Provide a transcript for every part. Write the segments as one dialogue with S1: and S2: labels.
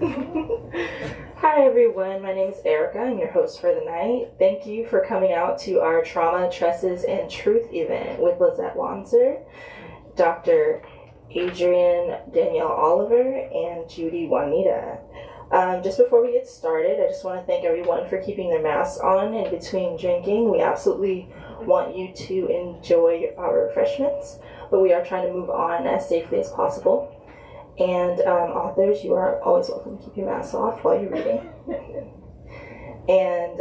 S1: Hi everyone, my name is Erica. I'm your host for the night. Thank you for coming out to our Trauma, Tresses, and Truth event with Lyzette Wanzer, Dr. Adrienne Danyelle Oliver, and Judy Juanita. Just before we get started, I just want to thank everyone for keeping their masks on in between drinking. We absolutely want you to enjoy our refreshments, but we are trying to move on as safely as possible. And authors, you are always welcome to keep your masks off while you're reading. And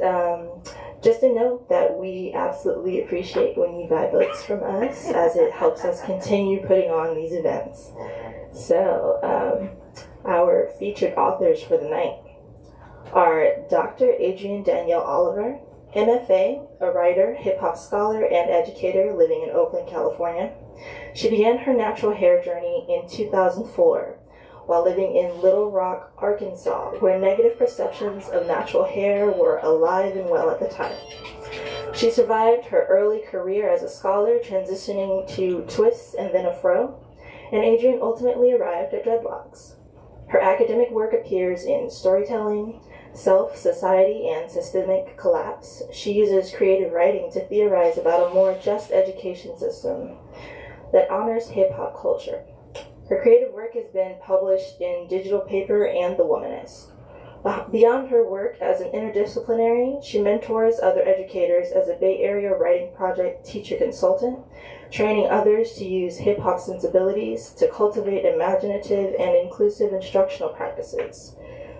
S1: just to note that we absolutely appreciate when you buy books from us, as it helps us continue putting on these events. So, our featured authors for the night are Dr. Adrienne Danyelle Oliver, MFA, a writer, hip-hop scholar, and educator living in Oakland, California. She began her natural hair journey in 2004 while living in Little Rock, Arkansas, where negative perceptions of natural hair were alive and well at the time. She survived her early career as a scholar, transitioning to twists and then a fro, and Adrienne ultimately arrived at dreadlocks. Her academic work appears in Storytelling, Self, Society, and Systemic Collapse. She uses creative writing to theorize about a more just education system that honors hip-hop culture. Her creative work has been published in Digital Paper and The Womanist. Beyond her work as an interdisciplinary, she mentors other educators as a Bay Area Writing Project teacher consultant, training others to use hip-hop sensibilities to cultivate imaginative and inclusive instructional practices.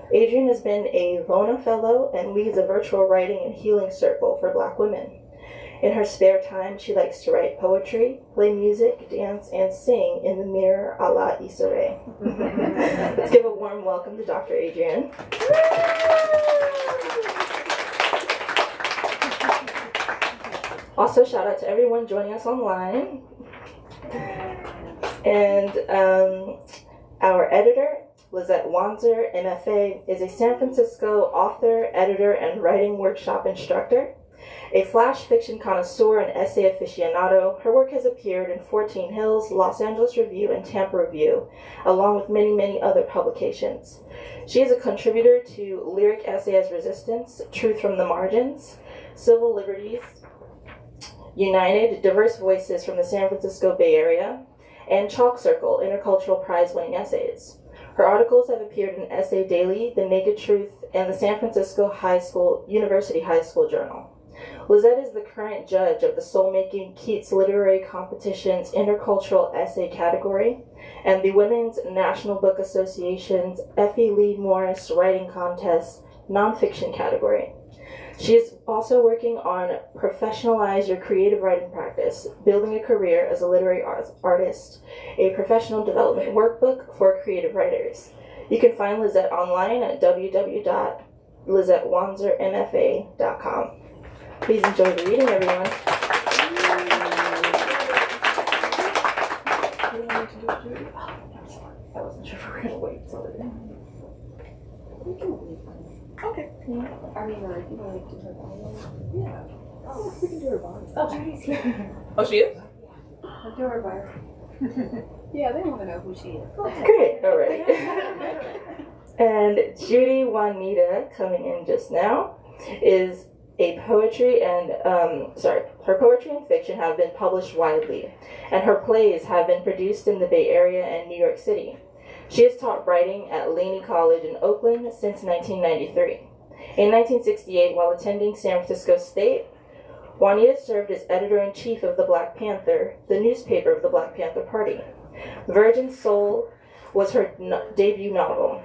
S1: Adrienne has been a VONA Fellow and leads a virtual writing and healing circle for Black women. In her spare time, she likes to write poetry, play music, dance, and sing in the mirror a la Issa Rae. Let's give a warm welcome to Dr. Adrienne. Also, shout out to everyone joining us online. And our editor, Lyzette Wanzer, MFA, is a San Francisco author, editor, and writing workshop instructor. A flash fiction connoisseur and essay aficionado, her work has appeared in 14 Hills, Los Angeles Review, and Tampa Review, along with many, many other publications. She is a contributor to Lyric Essay as Resistance, Truth from the Margins, Civil Liberties United, Diverse Voices from the San Francisco Bay Area, and Chalk Circle, Intercultural Prize-winning essays. Her articles have appeared in Essay Daily, The Naked Truth, and the San Francisco University High School Journal. Lyzette is the current judge of the Soul-Making Keats Literary Competition's Intercultural Essay category and the Women's National Book Association's Effie Lee Morris Writing Contest Nonfiction category. She is also working on Professionalize Your Creative Writing Practice, Building a Career as a Literary Artist, a professional development workbook for creative writers. You can find Lyzette online at www.lyzettewanzermfa.com. Please enjoy the reading, everyone. I wasn't sure if we were going to wait till the end.
S2: We can leave. Okay. Yeah. I mean, you want to do her body? Yeah. Oh, we can do her body. Oh, Judy's here.
S1: Oh, she is?
S2: I'll do her body. Yeah, they want to know who she is.
S1: Great, all right. And Judy Juanita, coming in just now, is her poetry and fiction have been published widely, and her plays have been produced in the Bay Area and New York City. She has taught writing at Laney College in Oakland since 1993. In 1968, while attending San Francisco State, Juanita served as editor-in-chief of the Black Panther, the newspaper of the Black Panther Party. Virgin Soul was her debut novel.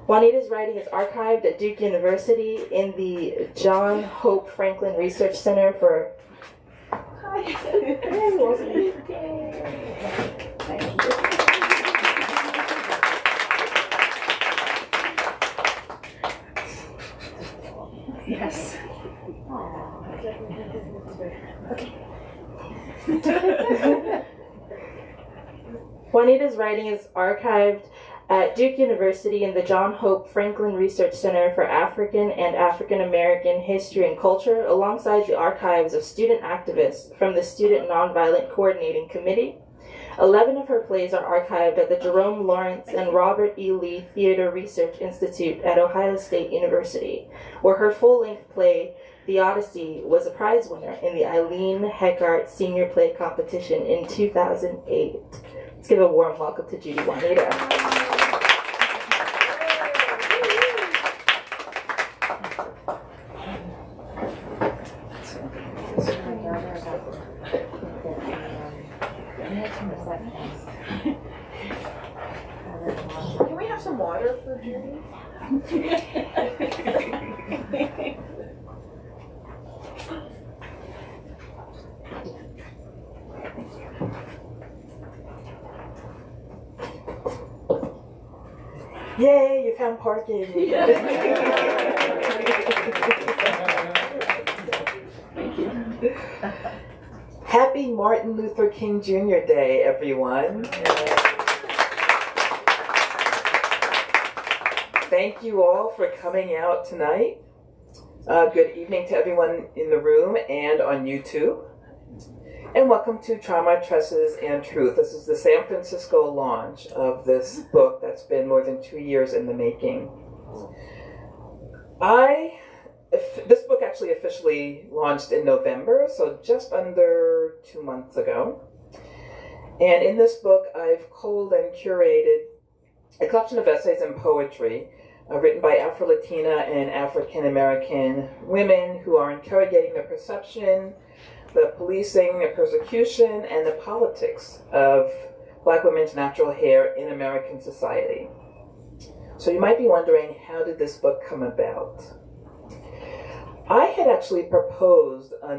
S1: Juanita's writing is archived at Duke University in the John Hope Franklin Research Center for... Hi. Thank you. Yes. Okay. Juanita's writing is archived at Duke University in the John Hope Franklin Research Center for African and African American History and Culture, alongside the archives of student activists from the Student Nonviolent Coordinating Committee, 11 of her plays are archived at the Jerome Lawrence and Robert E. Lee Theater Research Institute at Ohio State University, where her full-length play, The Odyssey, was a prize winner in the Eileen Heckart Senior Play Competition in 2008. Let's give a warm welcome to Judy Juanita.
S2: Can we have some water for Judy?
S3: Yay, you found parking. Happy Martin Luther King Jr. Day, everyone. Thank you all for coming out tonight. Good evening to everyone in the room and on YouTube. And welcome to Trauma, Tresses, and Truth. This is the San Francisco launch of this book that's been more than 2 years in the making. This book actually officially launched in November, so just under 2 months ago. And in this book, I've culled and curated a collection of essays and poetry written by Afro-Latina and African-American women who are interrogating the perception, the policing, the persecution, and the politics of Black women's natural hair in American society. So you might be wondering, how did this book come about? I had actually proposed a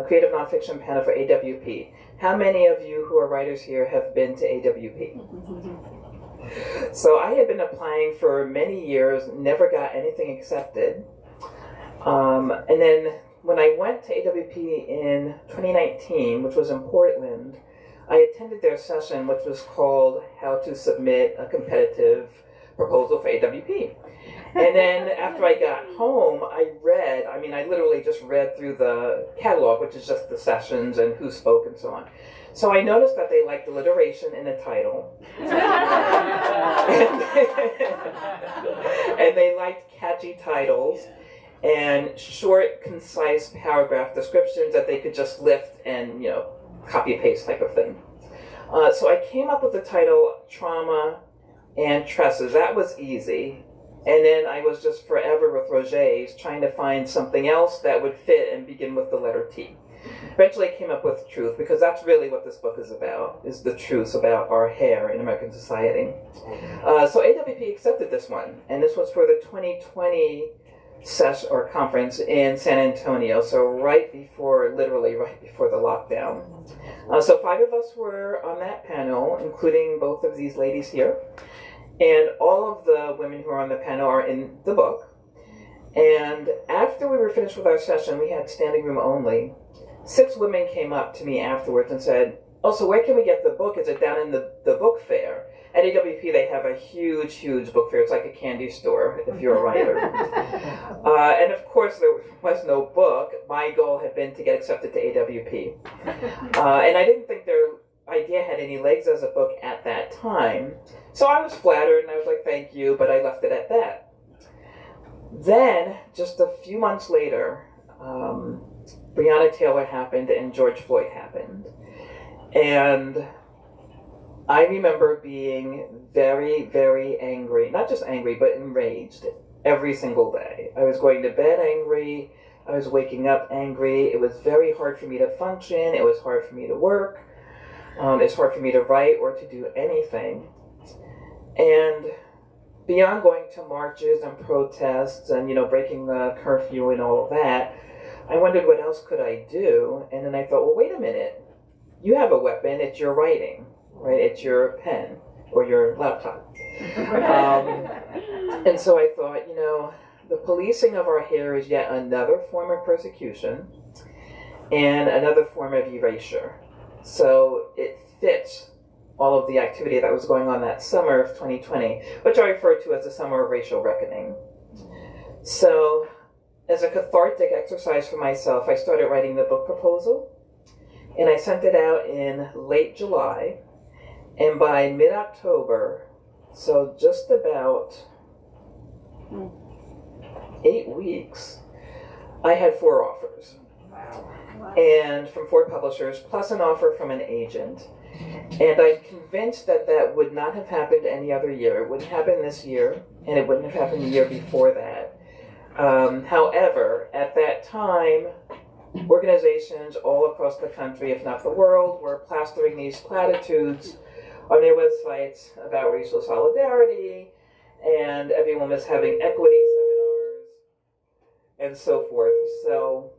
S3: creative nonfiction panel for AWP. How many of you who are writers here have been to AWP? So I had been applying for many years, never got anything accepted. And then when I went to AWP in 2019, which was in Portland, I attended their session, which was called How to Submit a Competitive Proposal for AWP. And then after I got home, I literally just read through the catalog, which is just the sessions and who spoke and so on. So I noticed that they liked alliteration in the title. and they liked catchy titles and short, concise paragraph descriptions that they could just lift and, copy and paste type of thing. So I came up with the title Trauma and Tresses. That was easy. And then I was just forever with Roger's trying to find something else that would fit and begin with the letter T. Eventually I came up with Truth, because that's really what this book is about, is the truth about our hair in American society. So AWP accepted this one, and this was for the 2020 session or conference in San Antonio, so literally right before the lockdown. So 5 of us were on that panel, including both of these ladies here. And all of the women who are on the panel are in the book. And after we were finished with our session, we had standing room only. 6 women came up to me afterwards and said, "Oh, so where can we get the book? Is it down in the book fair?" At AWP, they have a huge, huge book fair. It's like a candy store if you're a writer. And of course, there was no book. My goal had been to get accepted to AWP. And I didn't think their idea had any legs as a book at that time. So I was flattered and I was like, thank you, but I left it at that. Then, just a few months later, Breonna Taylor happened and George Floyd happened. And I remember being very, very angry, not just angry, but enraged every single day. I was going to bed angry, I was waking up angry. It was very hard for me to function, it was hard for me to work. It's hard for me to write or to do anything. And beyond going to marches and protests and, breaking the curfew and all of that, I wondered what else could I do? And then I thought, well, wait a minute. You have a weapon, it's your writing, right? It's your pen or your laptop. And so I thought, the policing of our hair is yet another form of persecution and another form of erasure. So it fits all of the activity that was going on that summer of 2020, which I refer to as the summer of racial reckoning. So as a cathartic exercise for myself, I started writing the book proposal. and I sent it out in late July, and by mid-October, so just about 8 weeks, I had 4 offers. And from 4 publishers, plus an offer from an agent. And I'm convinced that that would not have happened any other year. It wouldn't happen this year, and it wouldn't have happened the year before that. However, at that time, organizations all across the country, if not the world, were plastering these platitudes on their websites about racial solidarity, and everyone was having equity seminars, and so forth. So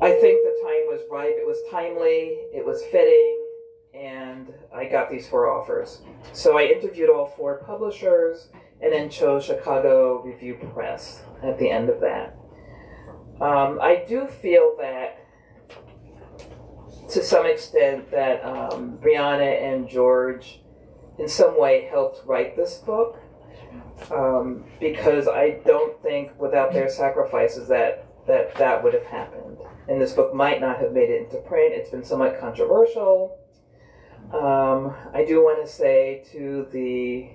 S3: I think the time was ripe, it was timely, it was fitting, and I got these 4 offers. So I interviewed all 4 publishers and then chose Chicago Review Press at the end of that. I do feel that, to some extent, that Brianna and George in some way helped write this book, because I don't think without their sacrifices that would have happened. And this book might not have made it into print. It's been somewhat controversial. I do want to say to the,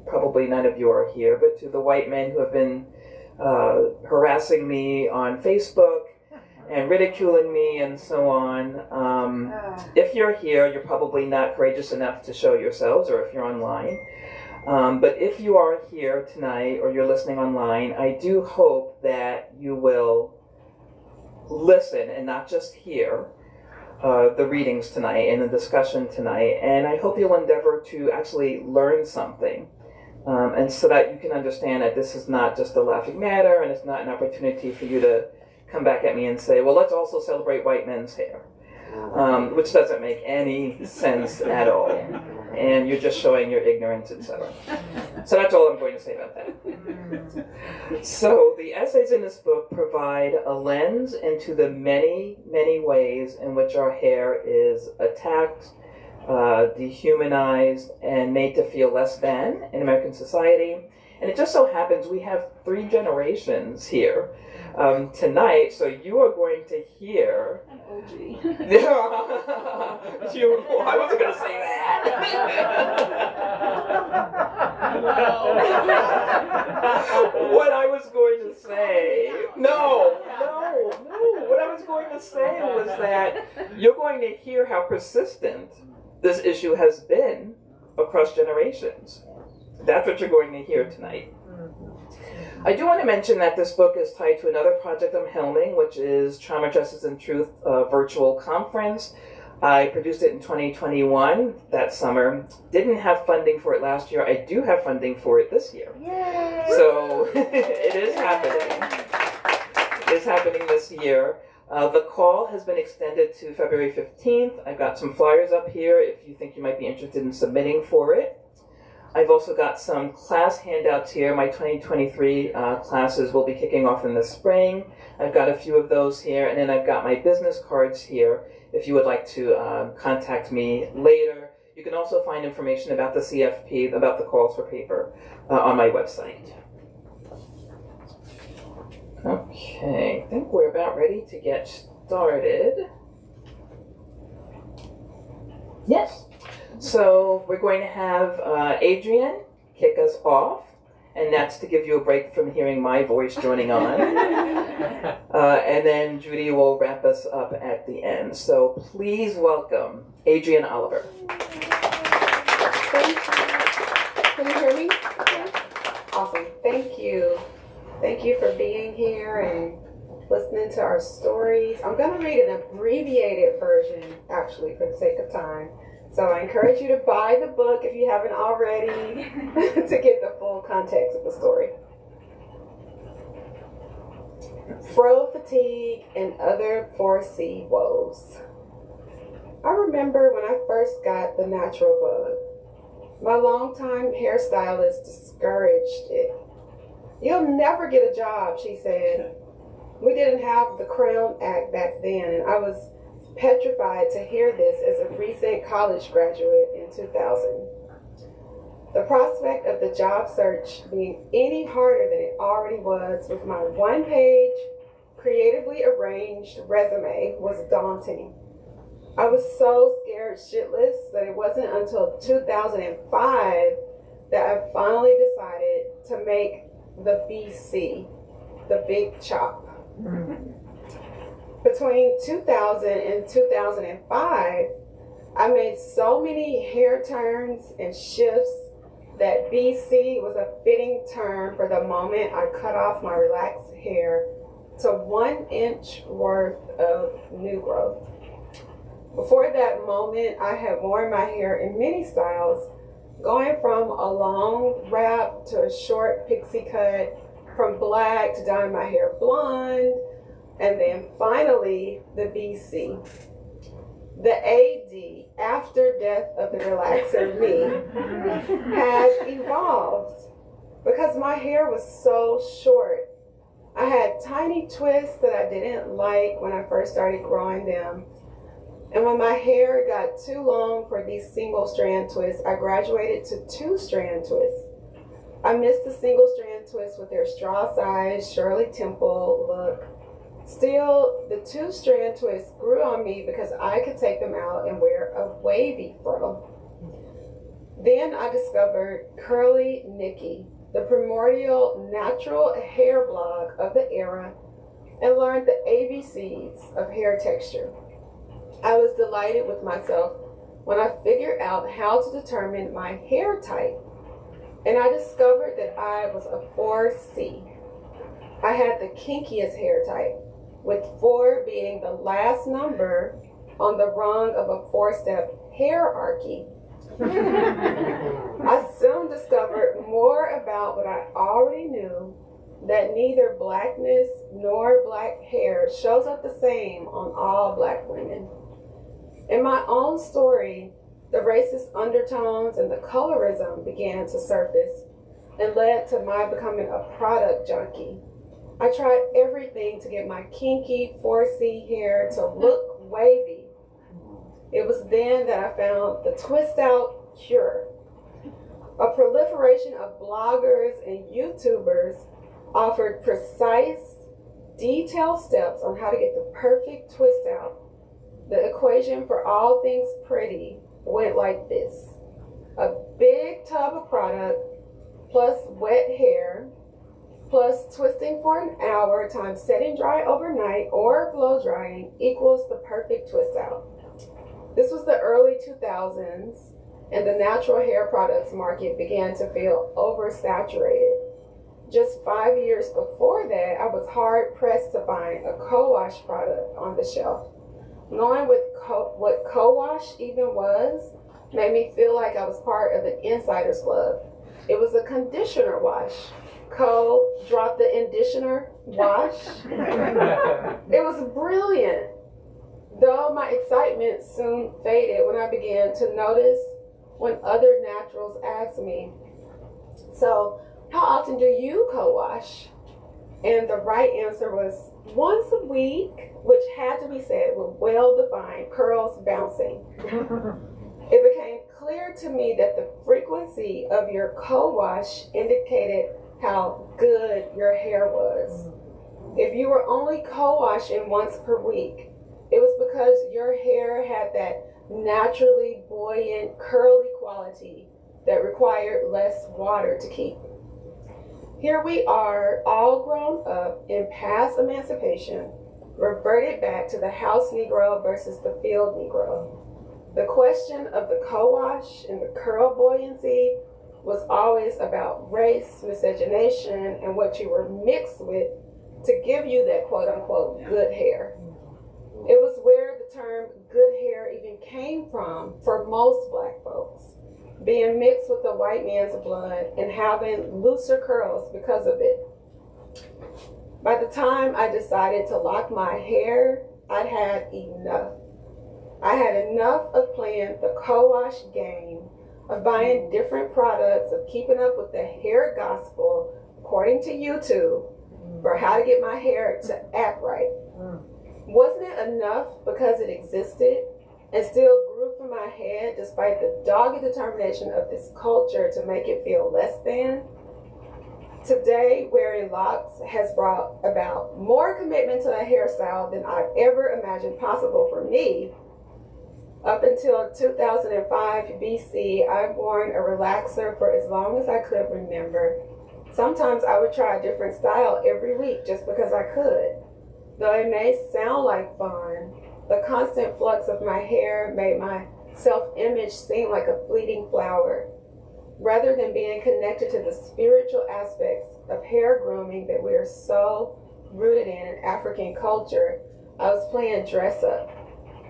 S3: probably none of you are here, but to the white men who have been harassing me on Facebook and ridiculing me and so on. If you're here, you're probably not courageous enough to show yourselves, or if you're online. But if you are here tonight or you're listening online, I do hope that you will listen and not just hear the readings tonight and the discussion tonight. And I hope you'll endeavor to actually learn something. And so that you can understand that this is not just a laughing matter, and it's not an opportunity for you to come back at me and say, well, let's also celebrate white men's hair, which doesn't make any sense at all. And you're just showing your ignorance, etc. So that's all I'm going to say about that. So the essays in this book provide a lens into the many, many ways in which our hair is attacked, dehumanized, and made to feel less than in American society. And it just so happens we have 3 generations here tonight, so you are going to hear...
S2: An OG.
S3: I wasn't going to say that. What I was going to say... No. What I was going to say was that you're going to hear how persistent this issue has been across generations. That's what you're going to hear tonight. I do want to mention that this book is tied to another project I'm helming, which is Trauma, Tresses, and Truth virtual conference. I produced it in 2021, that summer. Didn't have funding for it last year. I do have funding for it this year.
S2: Yay!
S3: So it is happening. It is happening this year. The call has been extended to February 15th. I've got some flyers up here if you think you might be interested in submitting for it. I've also got some class handouts here. My 2023 classes will be kicking off in the spring. I've got a few of those here, and then I've got my business cards here if you would like to contact me later. You can also find information about the CFP, about the calls for paper, on my website. Okay, I think we're about ready to get started. Yes. So we're going to have Adrienne kick us off, and that's to give you a break from hearing my voice joining on. And then Judy will wrap us up at the end. So please welcome Adrienne Oliver.
S4: Thank you. Can you hear me? Awesome. Thank you. Thank you for being here and listening to our stories. I'm going to read an abbreviated version, actually, for the sake of time. So I encourage you to buy the book if you haven't already to get the full context of the story. Fro fatigue and other 4C woes. I remember when I first got the natural bug. My longtime hairstylist discouraged it. "You'll never get a job," she said. We didn't have the Crown Act back then, and I was petrified to hear this as a recent college graduate in 2000. The prospect of the job search being any harder than it already was with my one-page, creatively arranged resume was daunting. I was so scared shitless that it wasn't until 2005 that I finally decided to make the BC, the big chop. Between 2000 and 2005, I made so many hair turns and shifts that BC was a fitting term for the moment I cut off my relaxed hair to 1 inch worth of new growth. Before that moment, I had worn my hair in many styles, going from a long wrap to a short pixie cut, from black to dyeing my hair blonde, and then finally the BC. The AD, after death of the relaxer me, had evolved because my hair was so short. I had tiny twists that I didn't like when I first started growing them. And when my hair got too long for these single strand twists, I graduated to 2-strand twists. I missed the single strand twists with their straw size, Shirley Temple look. Still, the 2-strand twists grew on me because I could take them out and wear a wavy fro. Then I discovered Curly Nikki, the primordial natural hair blog of the era, and learned the ABCs of hair texture. I was delighted with myself when I figured out how to determine my hair type, and I discovered that I was a 4C. I had the kinkiest hair type, with 4 being the last number on the rung of a 4-step hierarchy. I soon discovered more about what I already knew, that neither blackness nor black hair shows up the same on all black women. In my own story, the racist undertones and the colorism began to surface and led to my becoming a product junkie. I tried everything to get my kinky 4C hair to look wavy. It was then that I found the twist out cure. A proliferation of bloggers and YouTubers offered precise, detailed steps on how to get the perfect twist out. The equation for all things pretty went like this: a big tub of product plus wet hair plus twisting for an hour times setting dry overnight or blow drying equals the perfect twist out. This was the early 2000s, and the natural hair products market began to feel oversaturated. Just 5 years before that, I was hard pressed to find a co-wash product on the shelf. Knowing what co-wash even was made me feel like I was part of the Insiders Club. It was a conditioner wash. Drop the conditioner wash. It was brilliant. Though my excitement soon faded when I began to notice when other naturals asked me, "So, how often do you co-wash?" And the right answer was once a week, which had to be said with well-defined curls bouncing. It became clear to me that the frequency of your co-wash indicated how good your hair was. If you were only co-washing once per week, it was because your hair had that naturally buoyant, curly quality that required less water to keep. Here we are, all grown up in past emancipation, reverted back to the house Negro versus the field Negro. The question of the co-wash and the curl buoyancy was always about race, miscegenation, and what you were mixed with to give you that quote-unquote good hair. It was where the term good hair even came from for most black folks, being mixed with the white man's blood and having looser curls because of it. By the time I decided to lock my hair, I'd had enough. I had enough of playing the co-wash game, of buying different products, of keeping up with the hair gospel, according to YouTube, for how to get my hair to act right. Wasn't it enough because it existed and still grew from my head despite the dogged determination of this culture to make it feel less than? Today, wearing locks has brought about more commitment to a hairstyle than I've ever imagined possible for me, Up until 2005 BC, I've worn a relaxer for as long as I could remember. Sometimes I would try a different style every week just because I could. Though it may sound like fun, the constant flux of my hair made my self-image seem like a fleeting flower. Rather than being connected to the spiritual aspects of hair grooming that we are so rooted in African culture, I was playing dress up.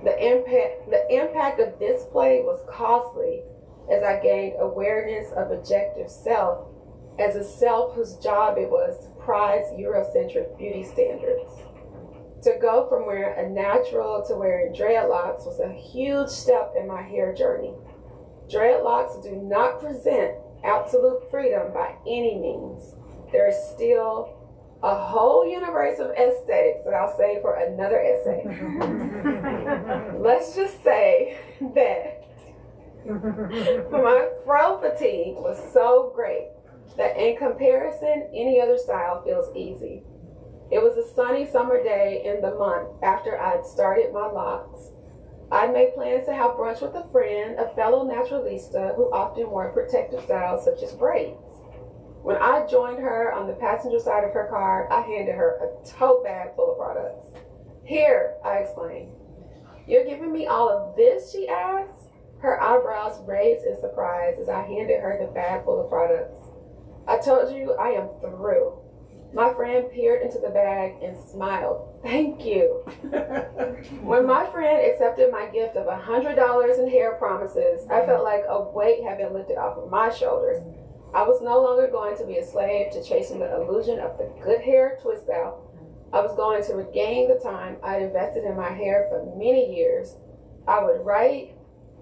S4: The impact of this play was costly as I gained awareness of objective self as a self whose job it was to prize Eurocentric beauty standards. To go from wearing a natural to wearing dreadlocks was a huge step in my hair journey. Dreadlocks do not present absolute freedom by any means. There is still a whole universe of aesthetics that I'll save for another essay. Let's just say that my fro fatigue was so great that in comparison, any other style feels easy. It was a sunny summer day in the month after I'd started my locks. I'd made plans to have brunch with a friend, a fellow naturalista who often wore protective styles such as braids. When I joined her on the passenger side of her car, I handed her a tote bag full of products. Here, I exclaimed. You're giving me all of this, she asked. Her eyebrows raised in surprise as I handed her the bag full of products. I told you I am through. My friend peered into the bag and smiled. Thank you. When my friend accepted my gift of $100 in hair promises, I felt like a weight had been lifted off of my shoulders. I was no longer going to be a slave to chasing the illusion of the good hair twist out. I was going to regain the time I'd invested in my hair for many years. I would write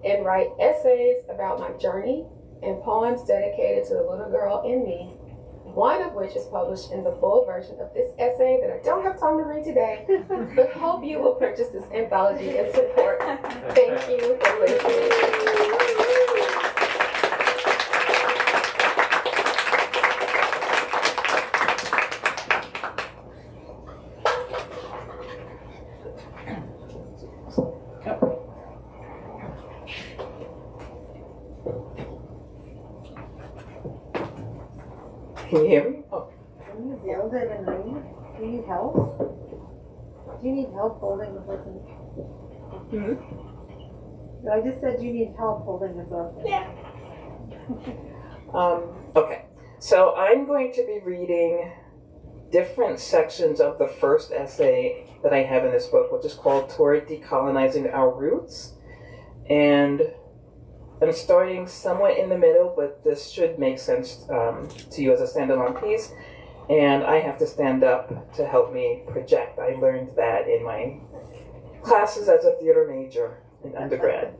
S4: essays about my journey and poems dedicated to the little girl in me, one of which is published in the full version of this essay that I don't have time to read today, but hope you will purchase this anthology and support. Thank you for listening.
S3: Can you hear me? Oh.
S5: Can you hold it and read? Do you need help? Do you need help holding the book?
S3: Mm-hmm.
S5: No, I just said you need help holding the book.
S3: Yeah. Okay, so I'm going to be reading different sections of the first essay that I have in this book, which is called Toward Decolonizing Our Roots. And I'm starting somewhat in the middle, but this should make sense to you as a standalone piece. And I have to stand up to help me project. I learned that in my classes as a theater major in undergrad.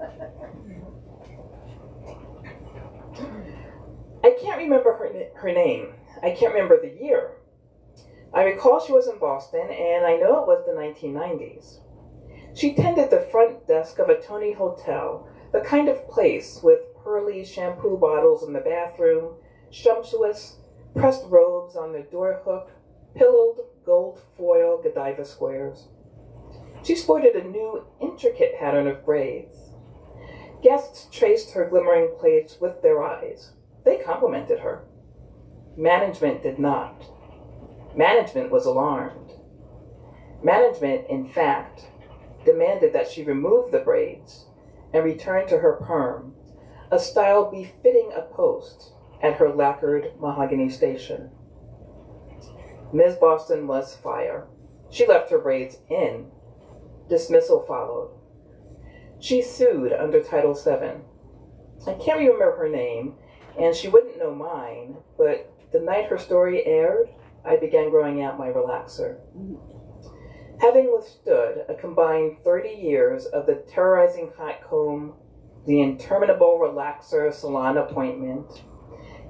S3: I can't remember her name. I can't remember the year. I recall she was in Boston, and I know it was the 1990s. She tended the front desk of a Tony hotel, the kind of place with pearly shampoo bottles in the bathroom, sumptuous pressed robes on the door hook, pillowed gold foil Godiva squares. She sported a new, intricate pattern of braids. Guests traced her glimmering plaits with their eyes. They complimented her. Management did not. Management was alarmed. Management, in fact, demanded that she remove the braids and return to her perm, a style befitting a post at her lacquered mahogany station. Ms. Boston was fire. She left her braids in. Dismissal followed. She sued under Title VII. I can't remember her name, and she wouldn't know mine, but the night her story aired, I began growing out my relaxer. Having withstood a combined 30 years of the terrorizing hot comb, the interminable relaxer salon appointment,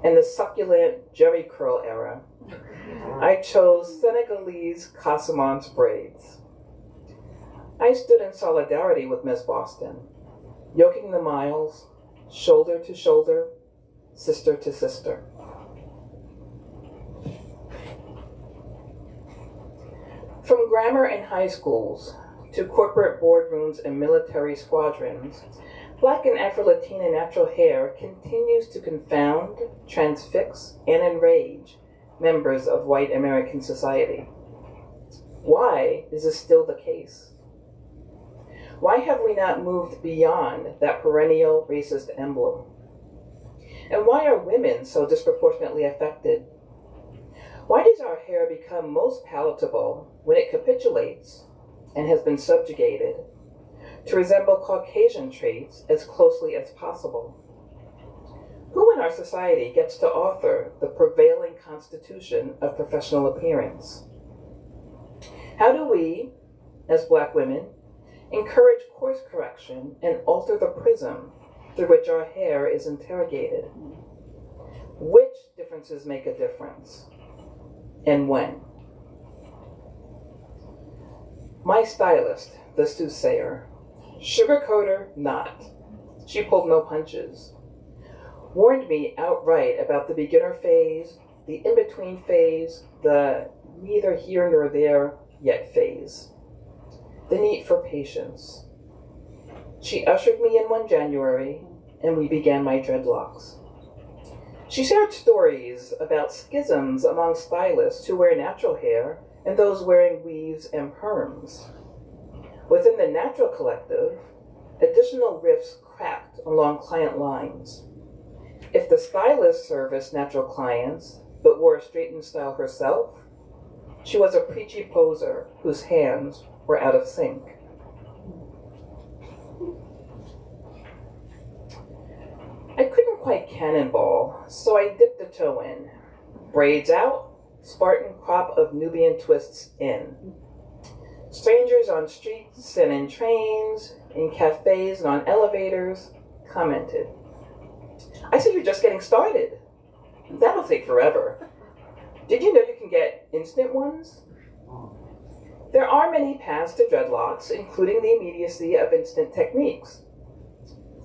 S3: and the succulent jerry curl era, I chose Senegalese Casamance braids. I stood in solidarity with Miss Boston, yoking the miles, shoulder to shoulder, sister to sister. From grammar and high schools to corporate boardrooms and military squadrons, Black and Afro-Latina natural hair continues to confound, transfix, and enrage members of white American society. Why is this still the case? Why have we not moved beyond that perennial racist emblem? And why are women so disproportionately affected? Why does our hair become most palatable when it capitulates and has been subjugated to resemble Caucasian traits as closely as possible? Who in our society gets to author the prevailing constitution of professional appearance? How do we, as Black women, encourage course correction and alter the prism through which our hair is interrogated? Which differences make a difference, and when? My stylist, the soothsayer, sugarcoater not, she pulled no punches, warned me outright about the beginner phase, the in-between phase, the neither here nor there yet phase, the need for patience. She ushered me in one January, and we began my dreadlocks. She shared stories about schisms among stylists who wear natural hair and those wearing weaves and perms. Within the natural collective, additional rifts cracked along client lines. If the stylist serviced natural clients but wore a straightened style herself, she was a preachy poser whose hands were out of sync. I couldn't quite cannonball, so I dipped a toe in. Braids out, Spartan crop of Nubian twists in. Strangers on streets and in trains, in cafes and on elevators, commented, "I see you're just getting started. That'll take forever. Did you know you can get instant ones?" There are many paths to dreadlocks, including the immediacy of instant techniques.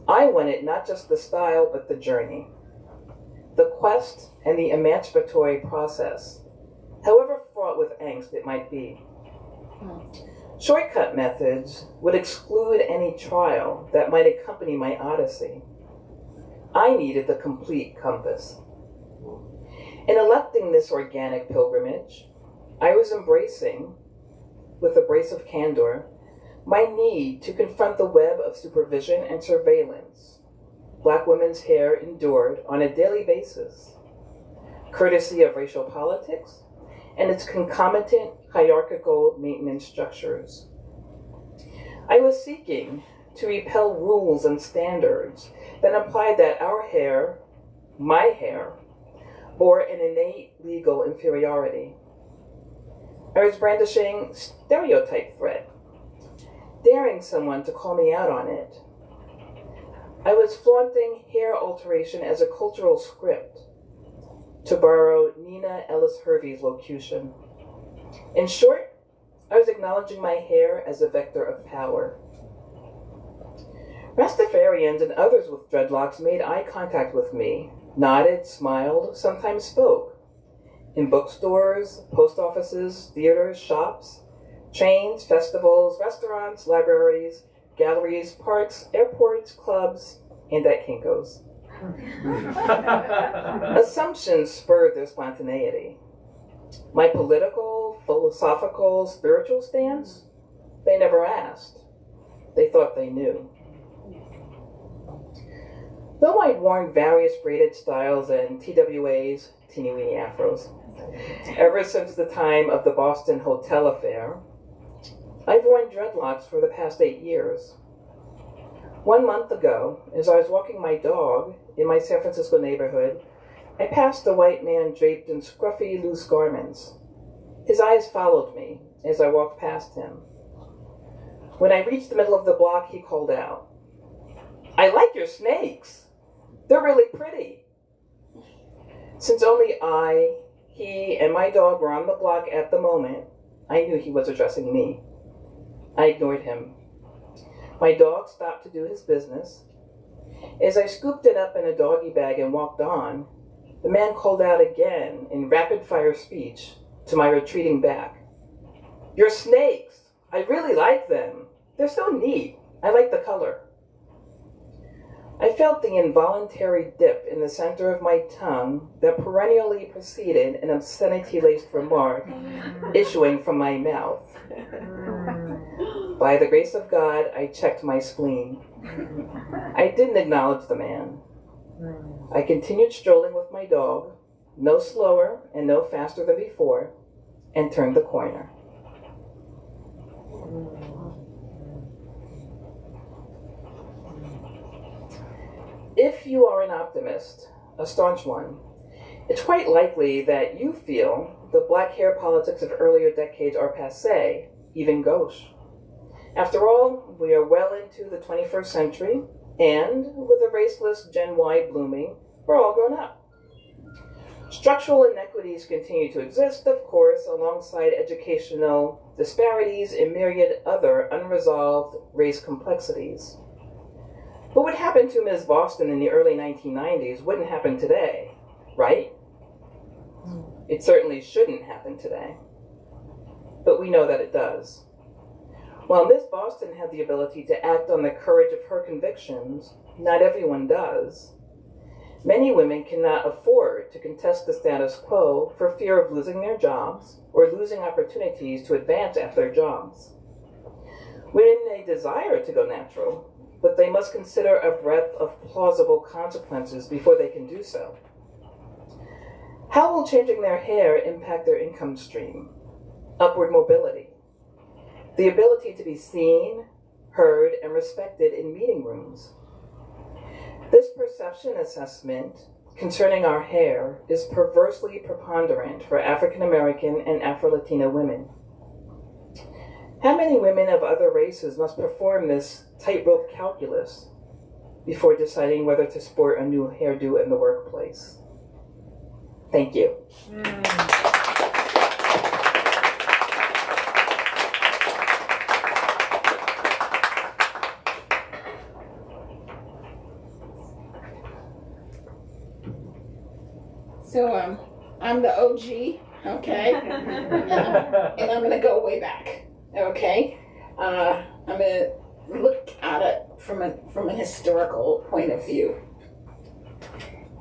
S3: I wanted not just the style, but the journey, the quest and the emancipatory process, however fraught with angst it might be. Shortcut methods would exclude any trial that might accompany my odyssey. I needed the complete compass. In electing this organic pilgrimage, I was embracing, with a brace of candor, my need to confront the web of supervision and surveillance Black women's hair endured on a daily basis, courtesy of racial politics and its concomitant hierarchical maintenance structures. I was seeking to repel rules and standards that implied that our hair, my hair, bore an innate legal inferiority. I was brandishing stereotype threat, daring someone to call me out on it. I was flaunting hair alteration as a cultural script, to borrow Nina Ellis Hervey's locution. In short, I was acknowledging my hair as a vector of power. Rastafarians and others with dreadlocks made eye contact with me, nodded, smiled, sometimes spoke. In bookstores, post offices, theaters, shops, trains, festivals, restaurants, libraries, galleries, parks, airports, clubs, and at Kinko's. Assumptions spurred their spontaneity. My political, philosophical, spiritual stance, they never asked. They thought they knew. Though I'd worn various braided styles and TWAs, teeny-weeny afros, ever since the time of the Boston hotel affair, I've worn dreadlocks for the past 8 years. 1 month ago, as I was walking my dog in my San Francisco neighborhood, I passed a white man draped in scruffy, loose garments. His eyes followed me as I walked past him. When I reached the middle of the block, he called out, "I like your snakes. They're really pretty." Since only I, he, and my dog were on the block at the moment, I knew he was addressing me. I ignored him. My dog stopped to do his business. As I scooped it up in a doggy bag and walked on, the man called out again in rapid-fire speech to my retreating back, "Your snakes! I really like them. They're so neat. I like the color. I felt the involuntary dip in the center of my tongue that perennially preceded an obscenity-laced remark issuing from my mouth. By the grace of God, I checked my spleen. I didn't acknowledge the man. I continued strolling with my dog, no slower and no faster than before, and turned the corner. If you are an optimist, a staunch one, it's quite likely that you feel the black hair politics of earlier decades are passé, even gauche. After all, we are well into the 21st century, and with a raceless Gen Y blooming, we're all grown up. Structural inequities continue to exist, of course, alongside educational disparities and myriad other unresolved race complexities. But what happened to Ms. Boston in the early 1990s wouldn't happen today, right? It certainly shouldn't happen today. But we know that it does. While Ms. Boston had the ability to act on the courage of her convictions, not everyone does. Many women cannot afford to contest the status quo for fear of losing their jobs or losing opportunities to advance at their jobs. Women may desire to go natural, but they must consider a breadth of plausible consequences before they can do so. How will changing their hair impact their income stream? Upward mobility. The ability to be seen, heard, and respected in meeting rooms. This perception assessment concerning our hair is perversely preponderant for African American and Afro-Latina women. How many women of other races must perform this tightrope calculus before deciding whether to sport a new hairdo in the workplace? Thank you.
S6: So I'm the OG, okay? And I'm gonna go way back, okay? I'm gonna look at it from a historical point of view.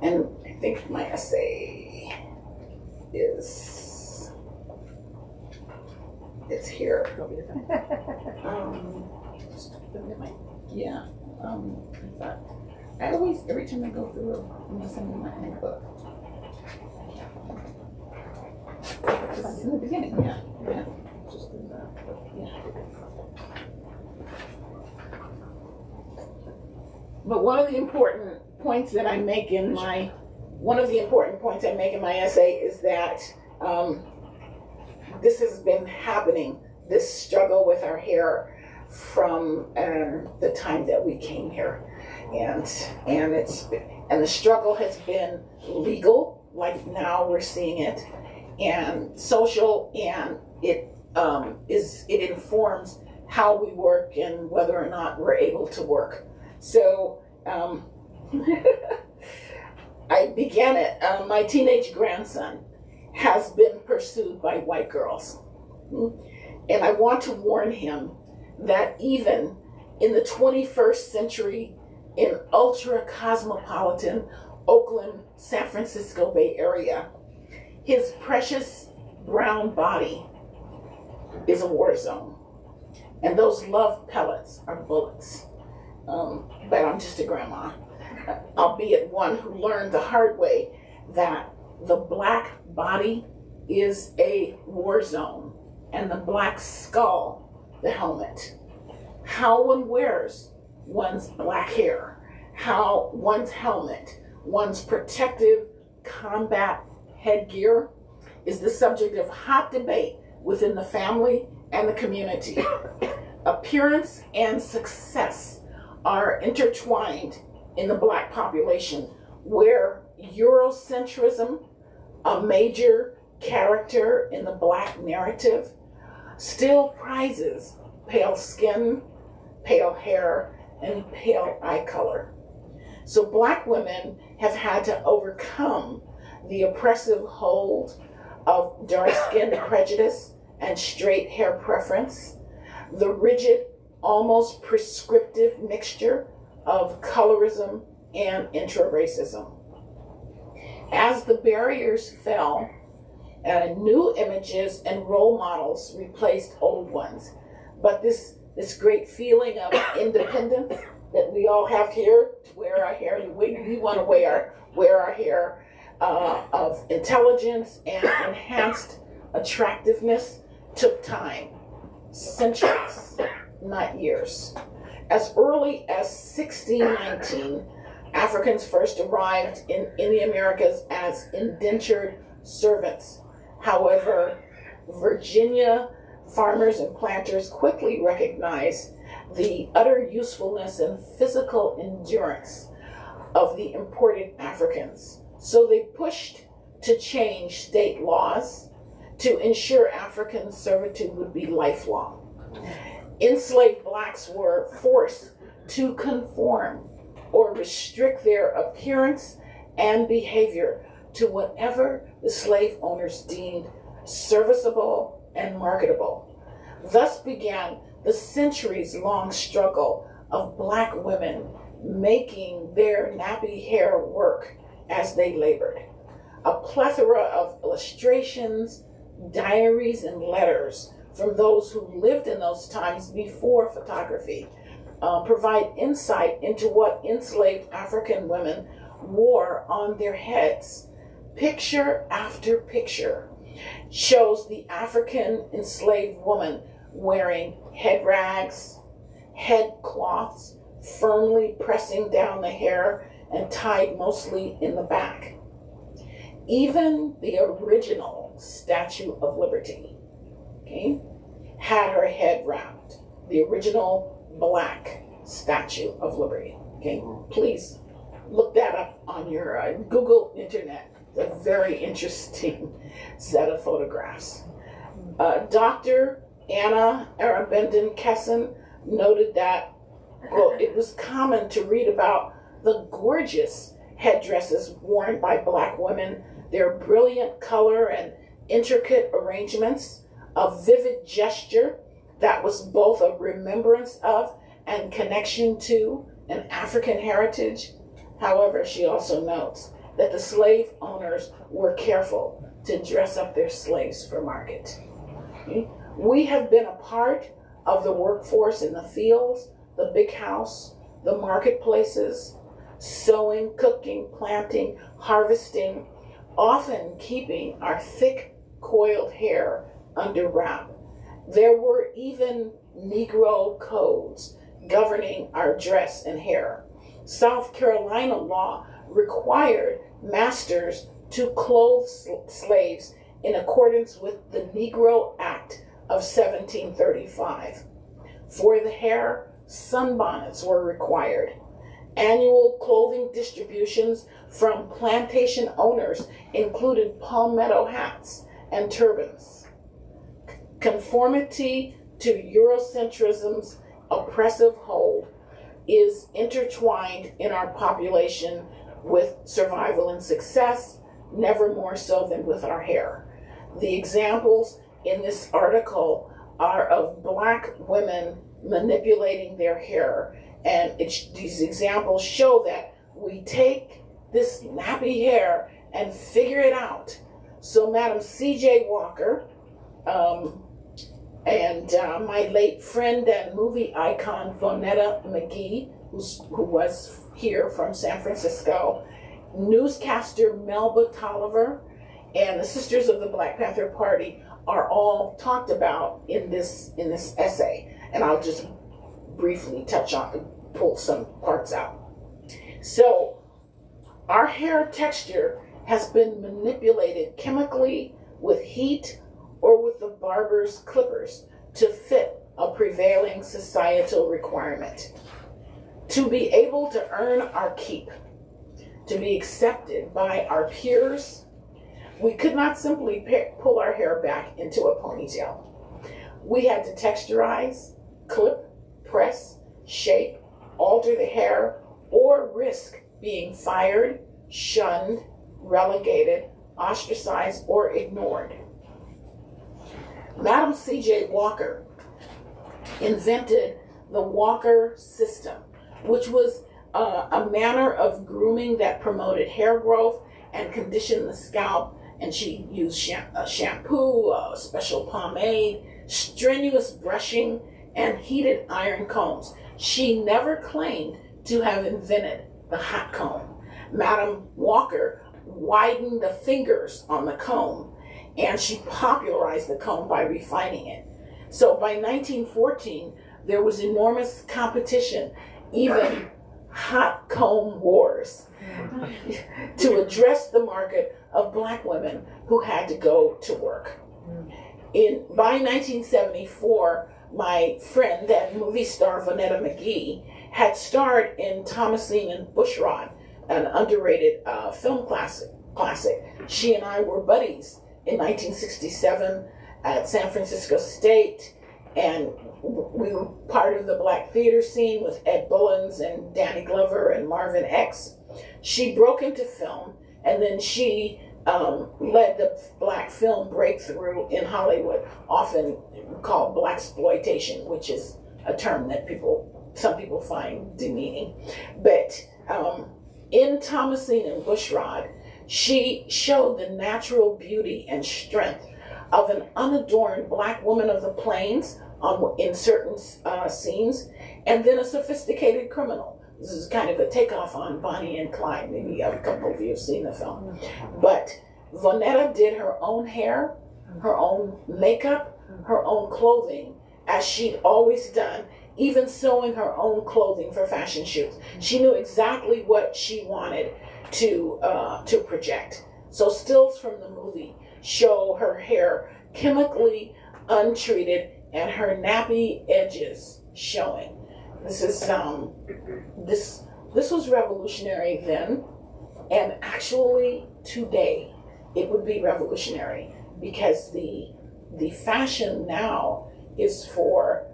S6: And I think my essay is, it's here. Yeah, I always, every time I go through it, I'm gonna send in my handbook. It's in the beginning, yeah. Just in the, yeah. But one of the important points that I make in my, essay is that this has been happening, this struggle with our hair from the time that we came here. And the struggle has been legal, like now we're seeing it, and social, and it informs how we work and whether or not we're able to work. So I began it. My teenage grandson has been pursued by white girls, and I want to warn him that even in the 21st century, in ultra cosmopolitan Oakland, San Francisco Bay Area, his precious brown body is a war zone. And those love pellets are bullets. But I'm just a grandma, albeit one who learned the hard way that the black body is a war zone and the black skull, the helmet. How one wears one's black hair, how one's helmet, one's protective combat headgear is the subject of hot debate within the family and the community. Appearance and success are intertwined in the black population, where Eurocentrism, a major character in the black narrative, still prizes pale skin, pale hair, and pale eye color. So black women have had to overcome the oppressive hold of dark skin prejudice and straight hair preference The rigid, almost prescriptive mixture of colorism and intra-racism. As the barriers fell, new images and role models replaced old ones. But this great feeling of independence that we all have here, to wear our hair, we want to wear our hair, of intelligence and enhanced attractiveness, took time, centuries, not years. As early as 1619, Africans first arrived in the Americas as indentured servants. However, Virginia farmers and planters quickly recognized the utter usefulness and physical endurance of the imported Africans. So they pushed to change state laws to ensure African servitude would be lifelong. Enslaved blacks were forced to conform or restrict their appearance and behavior to whatever the slave owners deemed serviceable and marketable. Thus began the centuries-long struggle of black women making their nappy hair work as they labored. A plethora of illustrations, diaries, and letters from those who lived in those times before photography provide insight into what enslaved African women wore on their heads. Picture after picture shows the African enslaved woman wearing head rags, head cloths, firmly pressing down the hair and tied mostly in the back. Even the original Statue of Liberty, okay, had her head wrapped. The original black Statue of Liberty. Okay, please look that up on your Google Internet. It's a very interesting set of photographs. Dr. Anna Arabendon Kesson noted that, well, it was common to read about the gorgeous headdresses worn by black women, their brilliant color and intricate arrangements, a vivid gesture that was both a remembrance of and connection to an African heritage. However, she also notes that the slave owners were careful to dress up their slaves for market. Okay? We have been a part of the workforce in the fields, the big house, the marketplaces, sewing, cooking, planting, harvesting, often keeping our thick coiled hair under wrap. There were even Negro codes governing our dress and hair. South Carolina law required masters to clothe slaves in accordance with the Negro Act of 1735. For the hair, sunbonnets were required. Annual clothing distributions from plantation owners included palmetto hats and turbans. Conformity to Eurocentrism's oppressive hold is intertwined in our population with survival and success, never more so than with our hair. The examples in this article are of black women manipulating their hair, and these examples show that we take this nappy hair and figure it out. So Madam C.J. Walker and my late friend and movie icon Vonetta McGee, who was here from San Francisco, newscaster Melba Tolliver, and the Sisters of the Black Panther Party are all talked about in this essay, and I'll just briefly pull some parts out. So our hair texture has been manipulated chemically with heat or with the barber's clippers to fit a prevailing societal requirement. To be able to earn our keep, to be accepted by our peers, we could not simply pull our hair back into a ponytail. We had to texturize, clip, press, shape, alter the hair, or risk being fired, shunned, relegated, ostracized, or ignored. Madam C.J. Walker invented the Walker system, which was a manner of grooming that promoted hair growth and conditioned the scalp. And she used shampoo, special pomade, strenuous brushing, and heated iron combs. She never claimed to have invented the hot comb. Madam Walker widened the fingers on the comb, and she popularized the comb by refining it. So by 1914, there was enormous competition, even hot comb wars, to address the market of Black women who had to go to work. By 1974, my friend, that movie star Vonetta McGee, had starred in Thomasine and Bushrod, an underrated film classic. She and I were buddies in 1967 at San Francisco State, and we were part of the Black theater scene with Ed Bullins and Danny Glover and Marvin X. She broke into film, and then she led the Black film breakthrough in Hollywood, often called blaxploitation, which is a term that some people find demeaning. But in Thomasine and Bushrod, she showed the natural beauty and strength of an unadorned Black woman of the plains in certain scenes, and then a sophisticated criminal. This is kind of a takeoff on Bonnie and Clyde. Maybe a couple of you have seen the film. But Vonetta did her own hair, her own makeup, her own clothing, as she'd always done, even sewing her own clothing for fashion shoots. She knew exactly what she wanted to project. So stills from the movie show her hair chemically untreated and her nappy edges showing. This is this was revolutionary then, and actually today it would be revolutionary, because the fashion now is for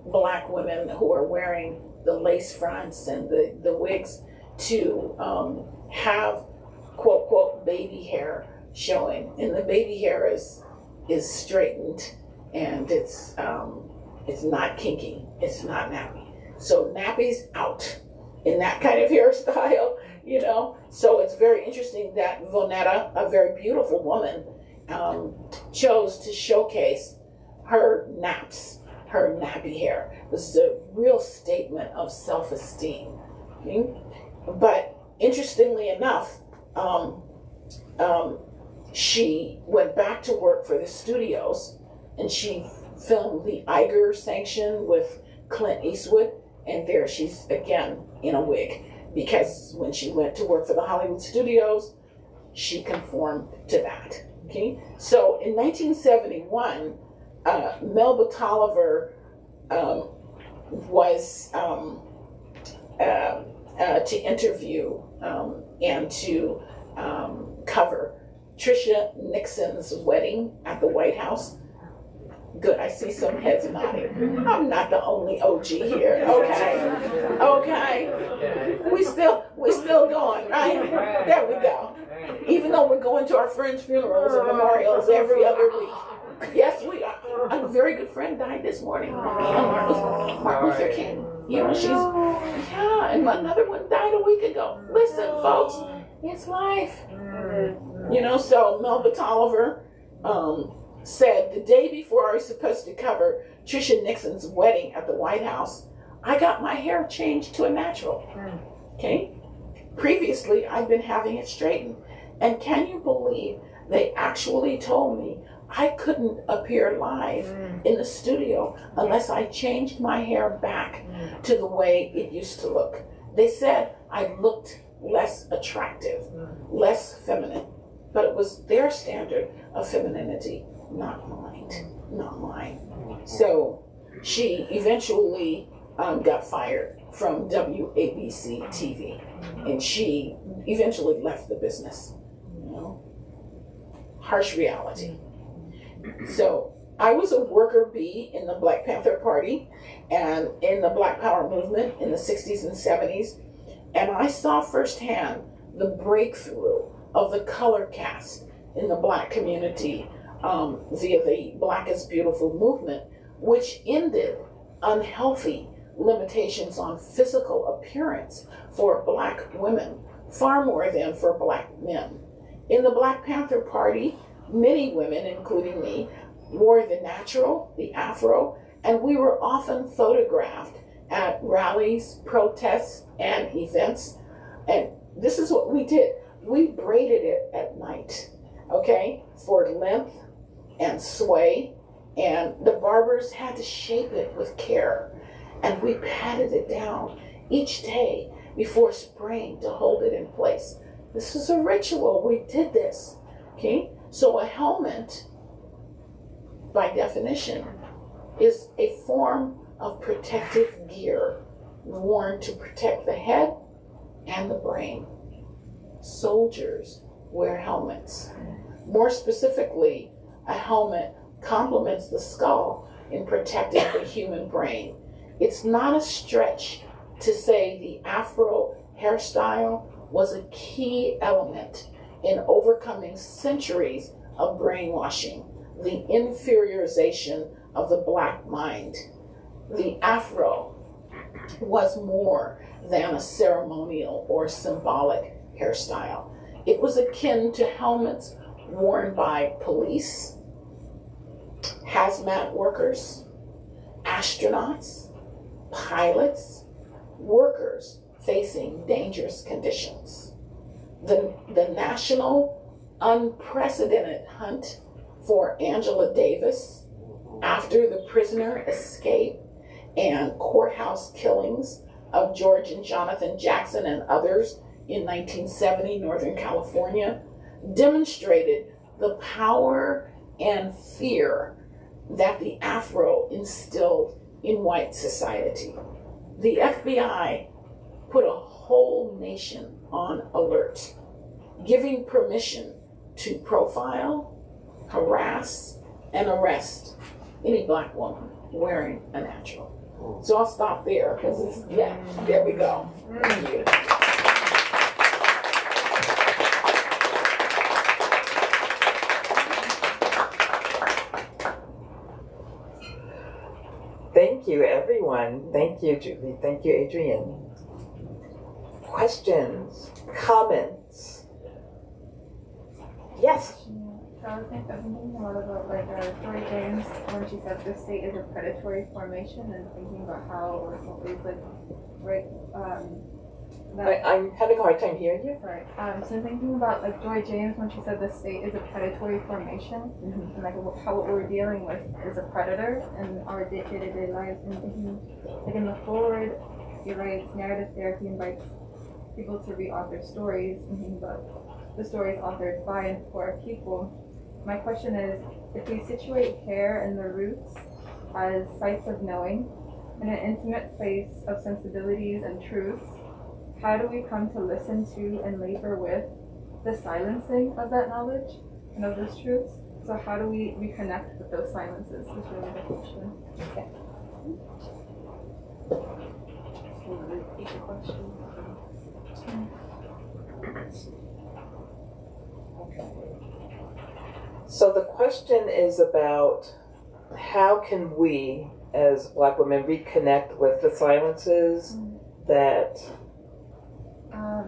S6: Black women who are wearing the lace fronts and the wigs to have quote quote baby hair showing, and the baby hair is straightened, and it's not kinky, it's not nappy. So nappy's out in that kind of hairstyle, you know. So it's very interesting that Vonetta, a very beautiful woman, chose to showcase her naps, her nappy hair. This is a real statement of self-esteem. Okay? But interestingly enough, she went back to work for the studios, and she filmed The Iger Sanction with Clint Eastwood, and there she's again in a wig, because when she went to work for the Hollywood studios, she conformed to that. Okay, so in 1971, Melba Tolliver was to interview and to cover Tricia Nixon's wedding at the White House. Good, I see some heads nodding. I'm not the only OG here. Okay. We still going, right? There we go. Even though we're going to our friends' funerals and memorials every other week. Yes, we are. A very good friend died this morning. Martin Luther King. You know, and another one died a week ago. Listen, folks, it's life. You know, so Melba Tolliver said, the day before I was supposed to cover Tricia Nixon's wedding at the White House, I got my hair changed to a natural. Okay? Previously, I'd been having it straightened. And can you believe they actually told me I couldn't appear live in the studio unless I changed my hair back to the way it used to look. They said I looked less attractive, less feminine, but it was their standard of femininity, not mine. So she eventually got fired from WABC TV, and she eventually left the business. You know, harsh reality. So I was a worker bee in the Black Panther Party and in the Black Power movement in the 60s and 70s, and I saw firsthand the breakthrough of the color cast in the Black community via the Black is Beautiful movement, which ended unhealthy limitations on physical appearance for Black women, far more than for Black men. In the Black Panther Party, many women, including me, wore the natural, the afro, and we were often photographed at rallies, protests, and events. And this is what we did. We braided it at night, okay, for length and sway, and the barbers had to shape it with care. And we patted it down each day before spraying to hold it in place. This was a ritual. We did this, okay? So a helmet, by definition, is a form of protective gear worn to protect the head and the brain. Soldiers wear helmets. More specifically, a helmet complements the skull in protecting the human brain. It's not a stretch to say the Afro hairstyle was a key element in overcoming centuries of brainwashing, the inferiorization of the Black mind. The Afro was more than a ceremonial or symbolic hairstyle. It was akin to helmets worn by police, hazmat workers, astronauts, pilots, workers facing dangerous conditions. The national unprecedented hunt for Angela Davis after the prisoner escape and courthouse killings of George and Jonathan Jackson and others in 1970 Northern California demonstrated the power and fear that the Afro instilled in white society. The FBI put a whole nation on alert, giving permission to profile, harass, and arrest any Black woman wearing a natural. So I'll stop there because it's, yeah, there we go. Thank you.
S3: Thank you, everyone. Thank you, Judy. Thank you, Adrienne. Questions? Comments? Yes?
S2: So I was thinking a lot about Joy James when she said the state is a predatory formation, and thinking about how or what ways
S3: I'm having a hard time hearing you.
S2: Sorry. So thinking about Joy James when she said the state is a predatory formation, and how what we're dealing with is a predator in our day-to-day lives, and thinking in the forward, he writes narrative therapy invites people to re-author stories, and thinking about the stories authored by and for people. My question is, if we situate hair and the roots as sites of knowing, in an intimate place of sensibilities and truths, how do we come to listen to and labor with the silencing of that knowledge and of those truths? So how do we reconnect with those silences is really the question. Okay.
S5: Can you repeat the question?
S3: So the question is about how can we, as Black women, reconnect with the silences that...
S2: I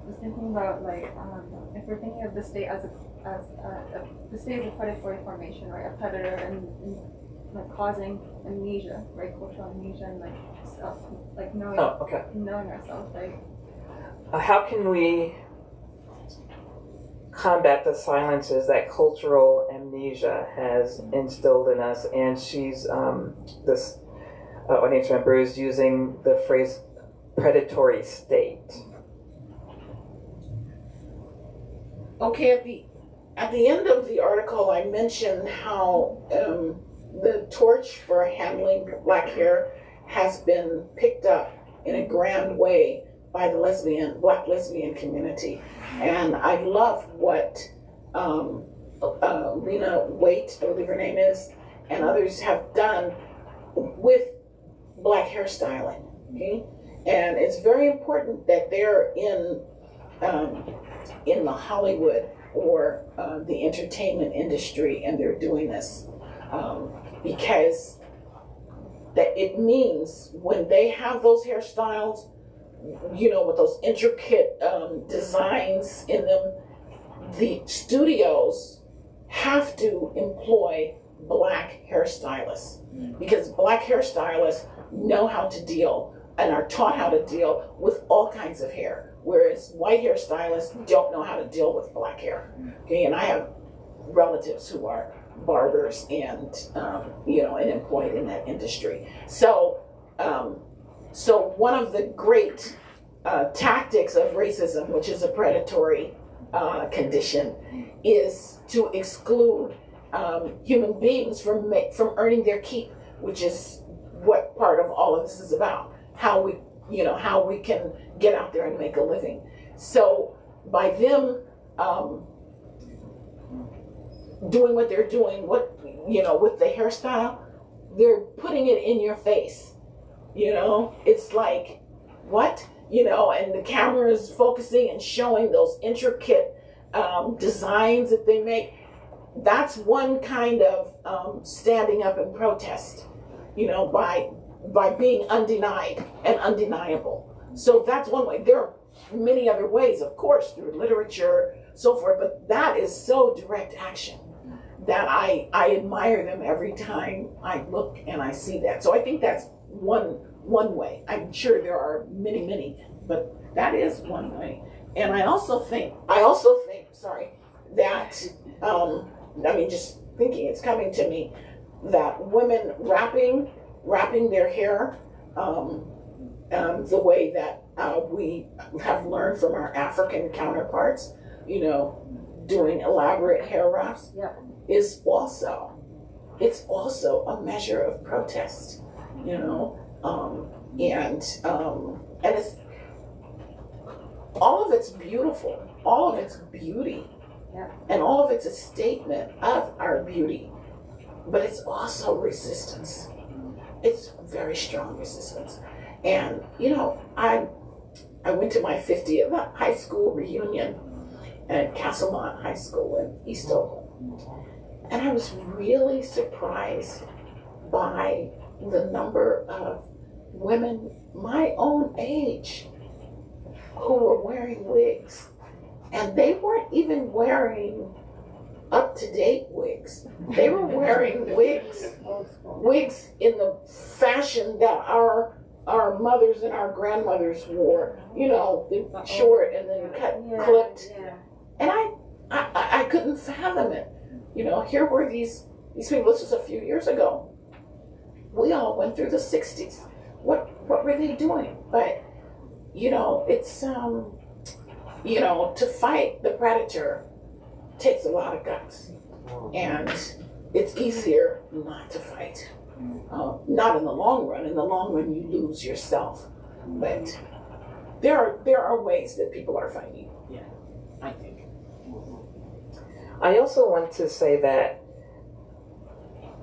S2: was thinking about if we're thinking of the state as the state is a predatory formation, right? A predator and causing amnesia, right? Cultural amnesia and knowing ourselves, right?
S3: How can we combat the silences that cultural amnesia has instilled in us? And she's this audience member is using the phrase predatory state.
S6: Okay, at the end of the article, I mentioned how the torch for handling Black hair has been picked up in a grand way by the Black lesbian community. And I love what Lena Waite, I believe her name is, and others have done with Black hairstyling. Okay? And it's very important that they're in the Hollywood or the entertainment industry, and they're doing this. because that it means when they have those hairstyles, you know, with those intricate designs in them, the studios have to employ black hairstylists because black hairstylists know how to deal and are taught how to deal with all kinds of hair, whereas white hairstylists don't know how to deal with black hair. Okay, and I have relatives who are barbers and you know, and employed in that industry. So so one of the great tactics of racism, which is a predatory condition, is to exclude human beings from earning their keep, which is what part of all of this is about. How we, you know, how we can get out there and make a living. So by them doing what they're doing, what, you know, with the hairstyle, they're putting it in your face. You know, it's like, what? You know, and the camera is focusing and showing those intricate designs that they make. That's one kind of standing up and protest, you know, by being undenied and undeniable. So that's one way. There are many other ways, of course, through literature, so forth, but that is so direct action that I admire them every time I look and I see that. So I think that's one way. I'm sure there are many, but that is one way. And I also think, sorry, that, I mean, just thinking, it's coming to me, that women wrapping their hair the way that we have learned from our African counterparts, you know, doing elaborate hair wraps, is also, it's also a measure of protest, you know, and it's, all of it's beautiful, all of it's beauty, and all of it's a statement of our beauty, but it's also resistance. It's very strong resistance. And, you know, I went to my 50th high school reunion at Castlemont High School in East Oakland. And I was really surprised by the number of women my own age who were wearing wigs. And they weren't even wearing up-to-date wigs. They were wearing wigs in the fashion that our mothers and our grandmothers wore, you know, short and then clipped. And I couldn't fathom it. You know, here were these people, this was a few years ago. We all went through the 60s. What were they doing? But, you know, it's, you know, to fight the predator takes a lot of guts. And it's easier not to fight. Not in the long run. In the long run, you lose yourself. But there are ways that people are fighting. Yeah, I think.
S3: I also want to say that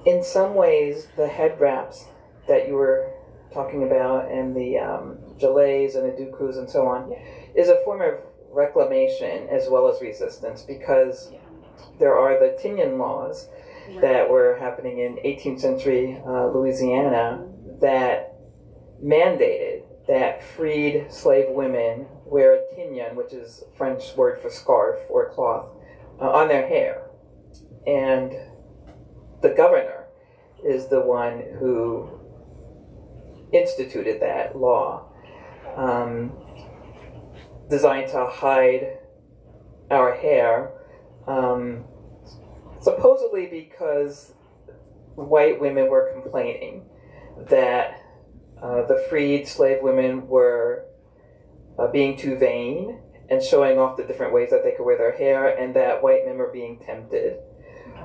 S3: in some ways, the head wraps that you were talking about and the gilets and the dukus and so on is a form of reclamation as well as resistance, because there are the Tinyon laws that were happening in 18th century Louisiana that mandated that freed slave women wear a tinyon, which is a French word for scarf or cloth, on their hair. And the governor is the one who instituted that law, designed to hide our hair, supposedly because white women were complaining that the freed slave women were being too vain and showing off the different ways that they could wear their hair, and that white men were being tempted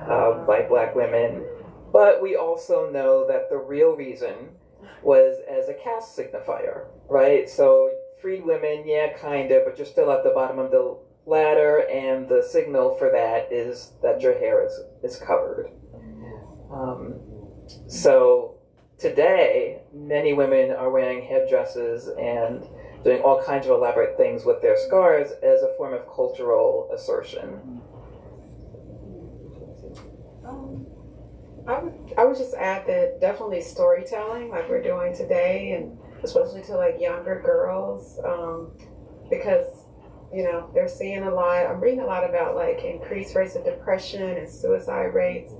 S3: by black women. But we also know that the real reason was as a caste signifier, right? So freed women, yeah, kind of, but you're still at the bottom of the ladder, and the signal for that is that your hair is covered. So today, many women are wearing headdresses and doing all kinds of elaborate things with their scarves as a form of cultural assertion.
S4: I would just add that definitely storytelling, like we're doing today, and especially to like younger girls, because they're seeing a lot. I'm reading a lot about like increased rates of depression and suicide rates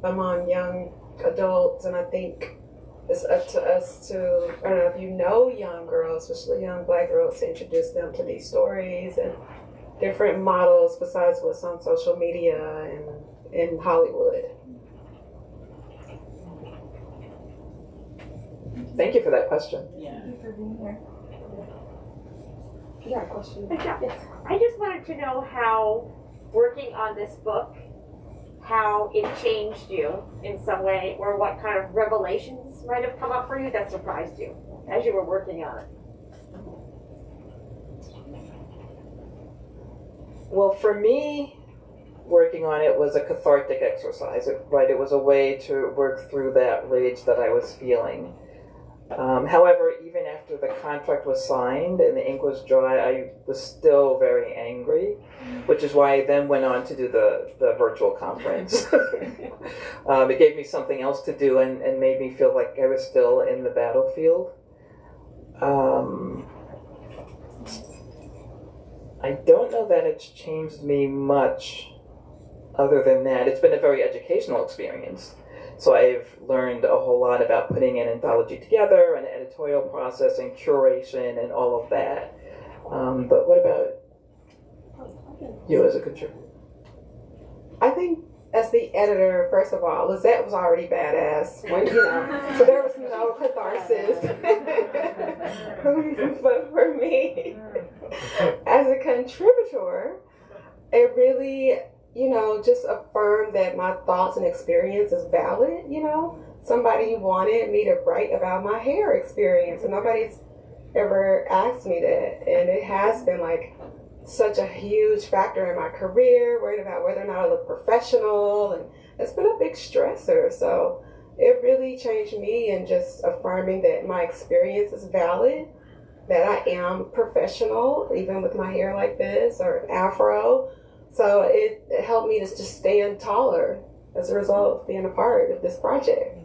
S4: among young adults, and I think it's up to us to, I don't know if you know young girls, especially young Black girls, to introduce them to these stories and different models besides what's on social media and in Hollywood.
S3: Thank you for that question.
S6: Yeah.
S2: Thank you for being here.
S4: You got a question?
S7: Yes. I just wanted to know how working on this book, how it changed you in some way, or what kind of revelations might have come up for you that surprised you as you were working on it.
S3: Well, for me, working on it was a cathartic exercise, right? It was a way to work through that rage that I was feeling. However, even after the contract was signed and the ink was dry, I was still very angry, which is why I then went on to do the virtual conference. It gave me something else to do and made me feel like I was still in the battlefield. I don't know that it's changed me much other than that. It's been a very educational experience. So I've learned a whole lot about putting an anthology together, an editorial process, and curation, and all of that. But what about you as a contributor?
S4: I think as the editor, first of all, Lyzette was already badass when so there was no catharsis. But for me, as a contributor, it really, just affirmed that my thoughts and experience is valid. Somebody wanted me to write about my hair experience, and nobody's ever asked me that, and it has been like such a huge factor in my career, worried about whether or not I look professional, and it's been a big stressor. So it really changed me in just affirming that my experience is valid, that I am professional, even with my hair like this or an afro. So it helped me to just stand taller as a result of being a part of this project.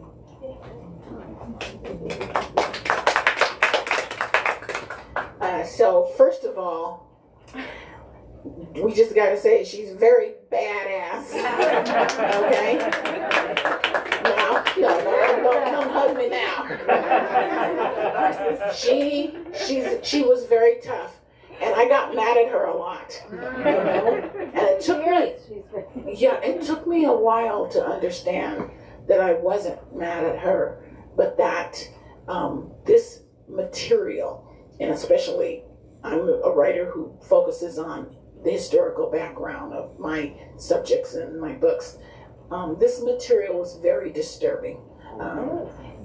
S6: So first of all, we just got to say she's very badass. Okay? Now, don't hug me now. She was very tough, and I got mad at her a lot. And it took me a while to understand that I wasn't mad at her, but that this material, and especially I'm a writer who focuses on the historical background of my subjects and my books. This material was very disturbing,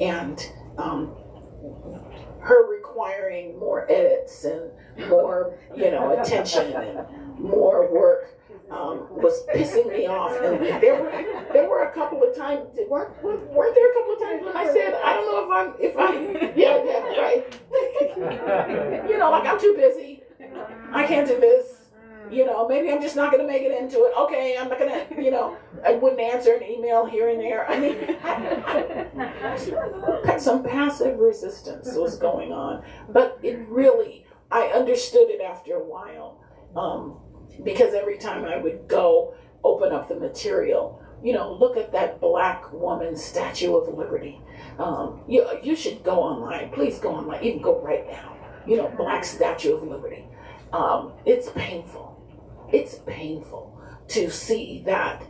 S6: and her requiring more edits and more, attention and more work was pissing me off. And there were a couple of times. Weren't there a couple of times when I said, I don't know if I'm yeah, right. Like I'm too busy. I can't do this. Maybe I'm just not going to make it into it. Okay, I'm not going to, I wouldn't answer an email here and there. I mean, some passive resistance was going on. But I understood it after a while. Because every time I would go open up the material, look at that Black woman Statue of Liberty. You should go online. Please go online. You can go right now. Black Statue of Liberty. It's painful. It's painful to see that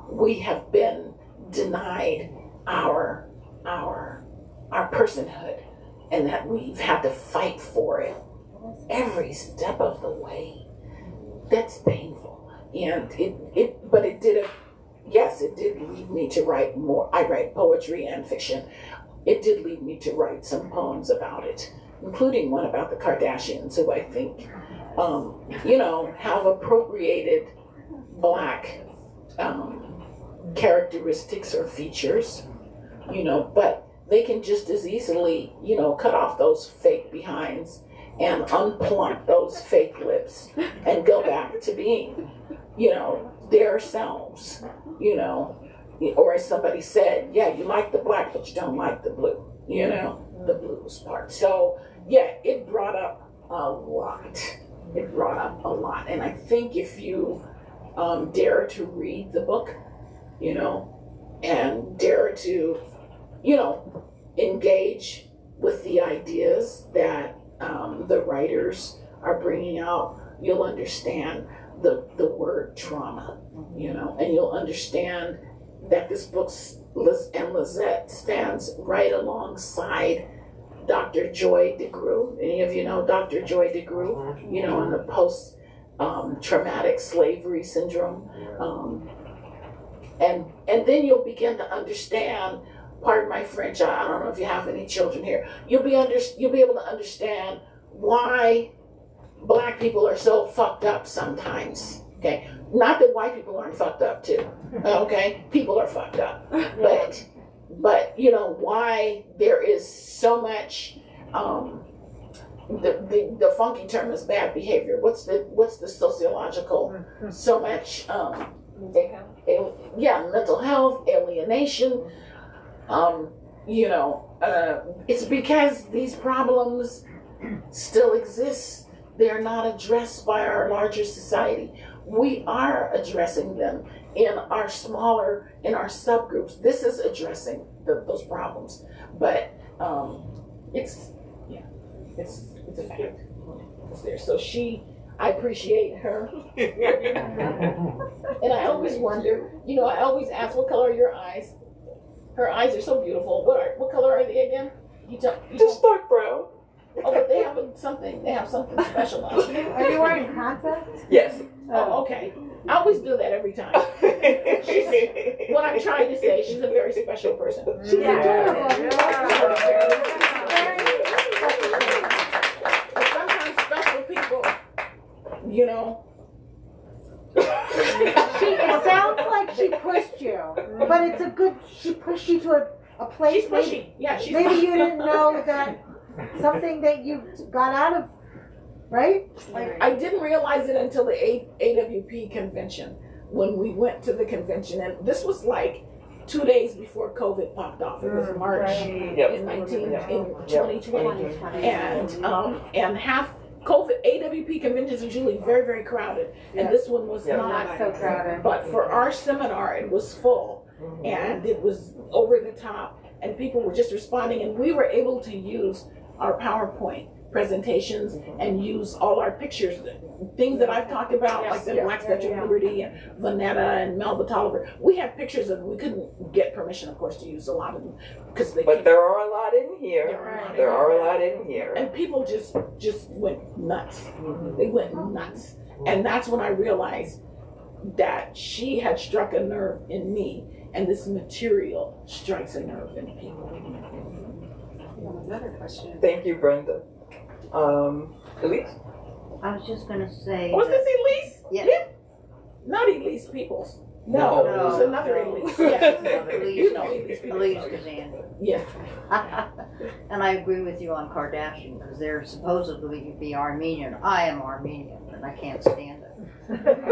S6: we have been denied our personhood, and that we've had to fight for it every step of the way. That's painful, and it did lead me to write more. I write poetry and fiction. It did lead me to write some poems about it, including one about the Kardashians, who I think, have appropriated Black characteristics or features, but they can just as easily, cut off those fake behinds and unplump those fake lips and go back to being, their selves, or as somebody said, yeah, you like the black, but you don't like the blue, you know, the blues part. So yeah, it brought up a lot. It brought up a lot. And I think if you dare to read the book, you know, and dare to, you know, engage with the ideas that the writers are bringing out, you'll understand the word trauma, you know, and you'll understand that this book and Lyzette stands right alongside Dr. Joy DeGruy. Any of you know Dr. Joy DeGruy? You know, in the post traumatic slavery syndrome. And then you'll begin to understand, pardon my French, I don't know if you have any children here, you'll be able to understand why black people are so fucked up sometimes. Okay, not that white people aren't fucked up too. Okay, people are fucked up, but you know why there is so much. The funky term is bad behavior. What's the sociological? So much. Mental health, alienation. You know, it's because these problems still exist. They're not addressed by our larger society. We are addressing them in our subgroups. This is addressing those problems, but it's a fact. It's there. So I appreciate her. And I always wonder, you know, I always ask, what color are your eyes? Her eyes are so beautiful. What color are they again?
S3: Just dark brown.
S6: Oh, but they have something special on.
S5: Are you wearing contacts?
S3: Yes.
S6: Oh, okay. I always do that every time. What I'm trying to say, she's a very special person.
S5: She's adorable.
S6: But sometimes special people, you know.
S5: It sounds like she pushed you, but she pushed you to a place.
S6: She's pushy. Yeah, she's
S5: maybe
S6: pushy.
S5: you didn't know that something that you got out of, right?
S6: I didn't realize it until the AWP convention, when we went to the convention, and this was like 2 days before COVID popped off. It was March in 2020, and half COVID AWP conventions are usually very, very crowded, and this one was not
S5: so crowded.
S6: But for our seminar, it was full, and it was over the top, and people were just responding, and we were able to use our PowerPoint presentations and use all our pictures, things that I've talked about, like the Black Statue of Liberty and Vanetta and Melba Tolliver. We have pictures of. We couldn't get permission, of course, to use a lot of them because
S3: But there are a lot in here. There are a lot in here.
S6: And people just went nuts. They went nuts, and that's when I realized that she had struck a nerve in me, and this material strikes a nerve in people.
S8: Another question.
S3: Thank you, Brenda. Elise?
S8: I was just going to say.
S6: Was this Elise?
S8: Yeah.
S6: Not Elise Peoples.
S3: No.
S6: It was another Elise. Yeah. You know Elise Peoples.
S8: Elise Kazan.
S6: Yeah.
S8: And I agree with you on Kardashian, because they're supposedly to be Armenian. I am Armenian, and I can't stand it. But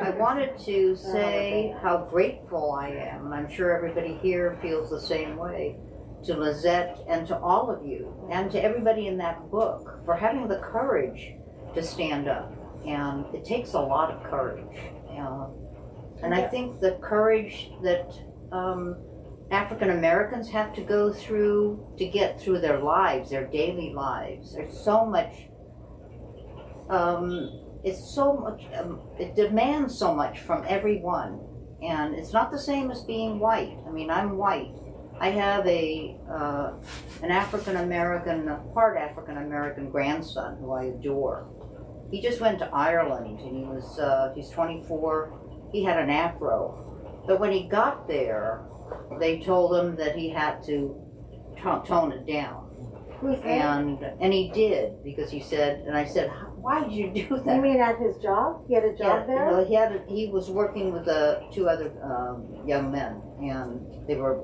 S8: I wanted to say how grateful I am, and I'm sure everybody here feels the same way, to Lyzette and to all of you, and to everybody in that book, for having the courage to stand up. And it takes a lot of courage. And I think the courage that African Americans have to go through to get through their lives, their daily lives. There's so much, it demands so much from everyone. And it's not the same as being white. I mean, I'm white. I have an African American, part African American grandson who I adore. He just went to Ireland, and he's 24. He had an afro, but when he got there, they told him that he had to tone it down, and he did, because he said, and I said, why did you do that?
S5: You mean at his job? He had a job there?
S8: No, he was working with two other young men, and they were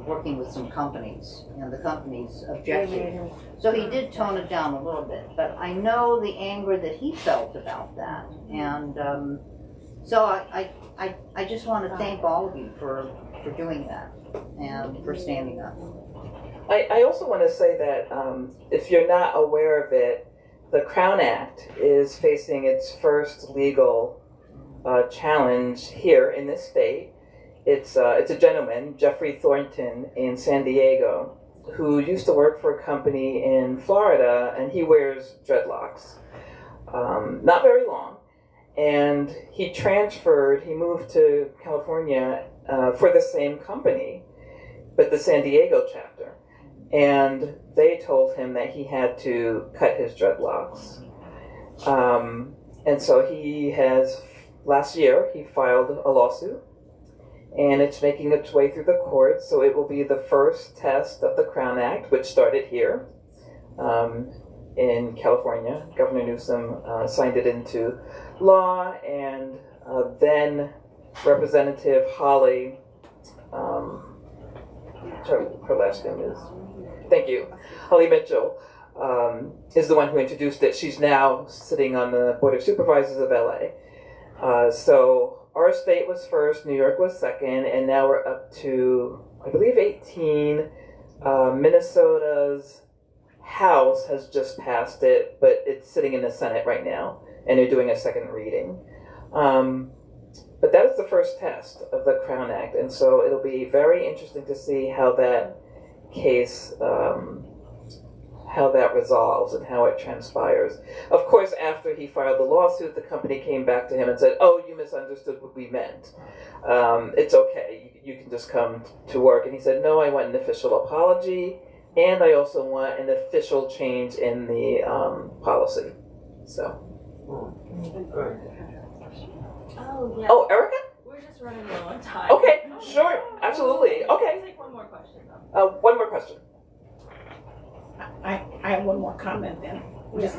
S8: working with some companies, and the companies objected. So he did tone it down a little bit, but I know the anger that he felt about that, and So I just want to thank all of you for doing that and for standing up.
S3: I also want to say that if you're not aware of it, the Crown Act is facing its first legal challenge here in this state. It's a gentleman, Jeffrey Thornton, in San Diego, who used to work for a company in Florida, and he wears dreadlocks. Not very long. And he moved to California for the same company, but the San Diego chapter. And they told him that he had to cut his dreadlocks. And so last year, he filed a lawsuit, and it's making its way through the courts. So it will be the first test of the Crown Act, which started here in California. Governor Newsom signed it into law, and then Representative Holly, her last name is, thank you, Holly Mitchell, is the one who introduced it. She's now sitting on the Board of Supervisors of LA. So our state was first, New York was second, and now we're up to, I believe, 18. Minnesota's House has just passed it, but it's sitting in the Senate right now, and they're doing a second reading. But that is the first test of the Crown Act, and so it'll be very interesting to see how that case, how that resolves and how it transpires. Of course, after he filed the lawsuit, the company came back to him and said, "Oh, you misunderstood what we meant. It's okay, you can just come to work." And he said, "No, I want an official apology, and I also want an official change in the policy." So.
S9: Oh, yeah.
S3: Oh, Erica?
S9: We're just running low on time.
S3: Okay, sure, absolutely. Okay.
S9: Take one more question, though.
S3: One more question.
S6: I have one more comment then. Just,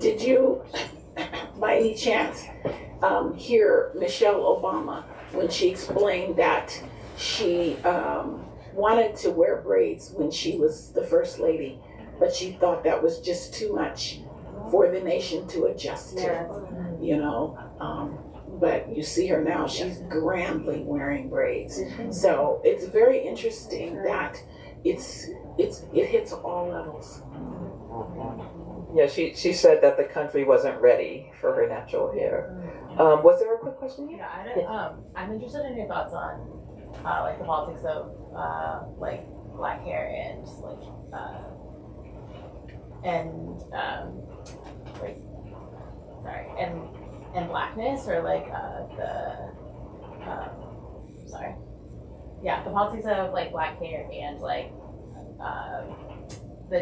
S6: did you, by any chance, hear Michelle Obama when she explained that she wanted to wear braids when she was the first lady, but she thought that was just too much for the nation to adjust to, you know? But you see her now, she's grandly wearing braids. So it's very interesting that it hits all levels.
S3: Yeah, she said that the country wasn't ready for her natural hair. Was there a quick question here?
S9: Yeah, I'm interested in your thoughts on like the politics of like black hair and like and blackness, or like the politics of like black hair and like the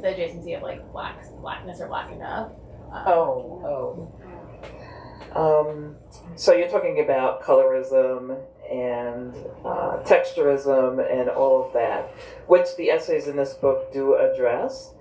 S9: adjacency of like blackness or black enough.
S3: So you're talking about colorism and texturism and all of that, which the essays in this book do address.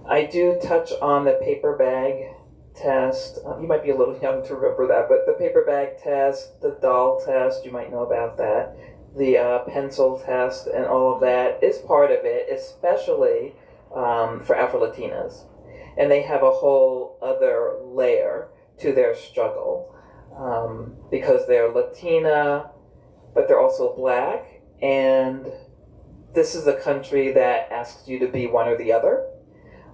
S3: I do touch on the paper bag test. You might be a little young to remember that, but the paper bag test, the doll test, you might know about that. The pencil test and all of that is part of it, especially for Afro-Latinas. And they have a whole other layer to their struggle because they're Latina, but they're also black. And this is a country that asks you to be one or the other.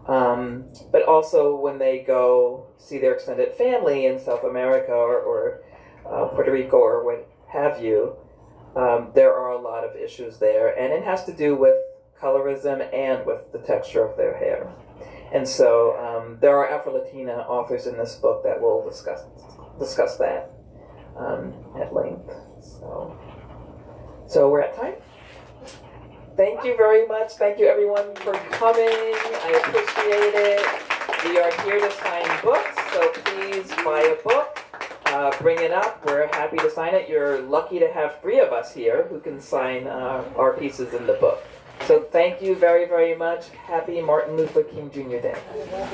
S3: But also when they go see their extended family in South America or Puerto Rico or what have you, there are a lot of issues there. And it has to do with colorism and with the texture of their hair. And so there are Afro-Latina authors in this book that will discuss that at length. So we're at time. Thank you very much. Thank you everyone for coming. I appreciate it. We are here to sign books, so please buy a book. Bring it up. We're happy to sign it. You're lucky to have 3 of us here who can sign our pieces in the book. So thank you very, very much. Happy Martin Luther King Jr. Day.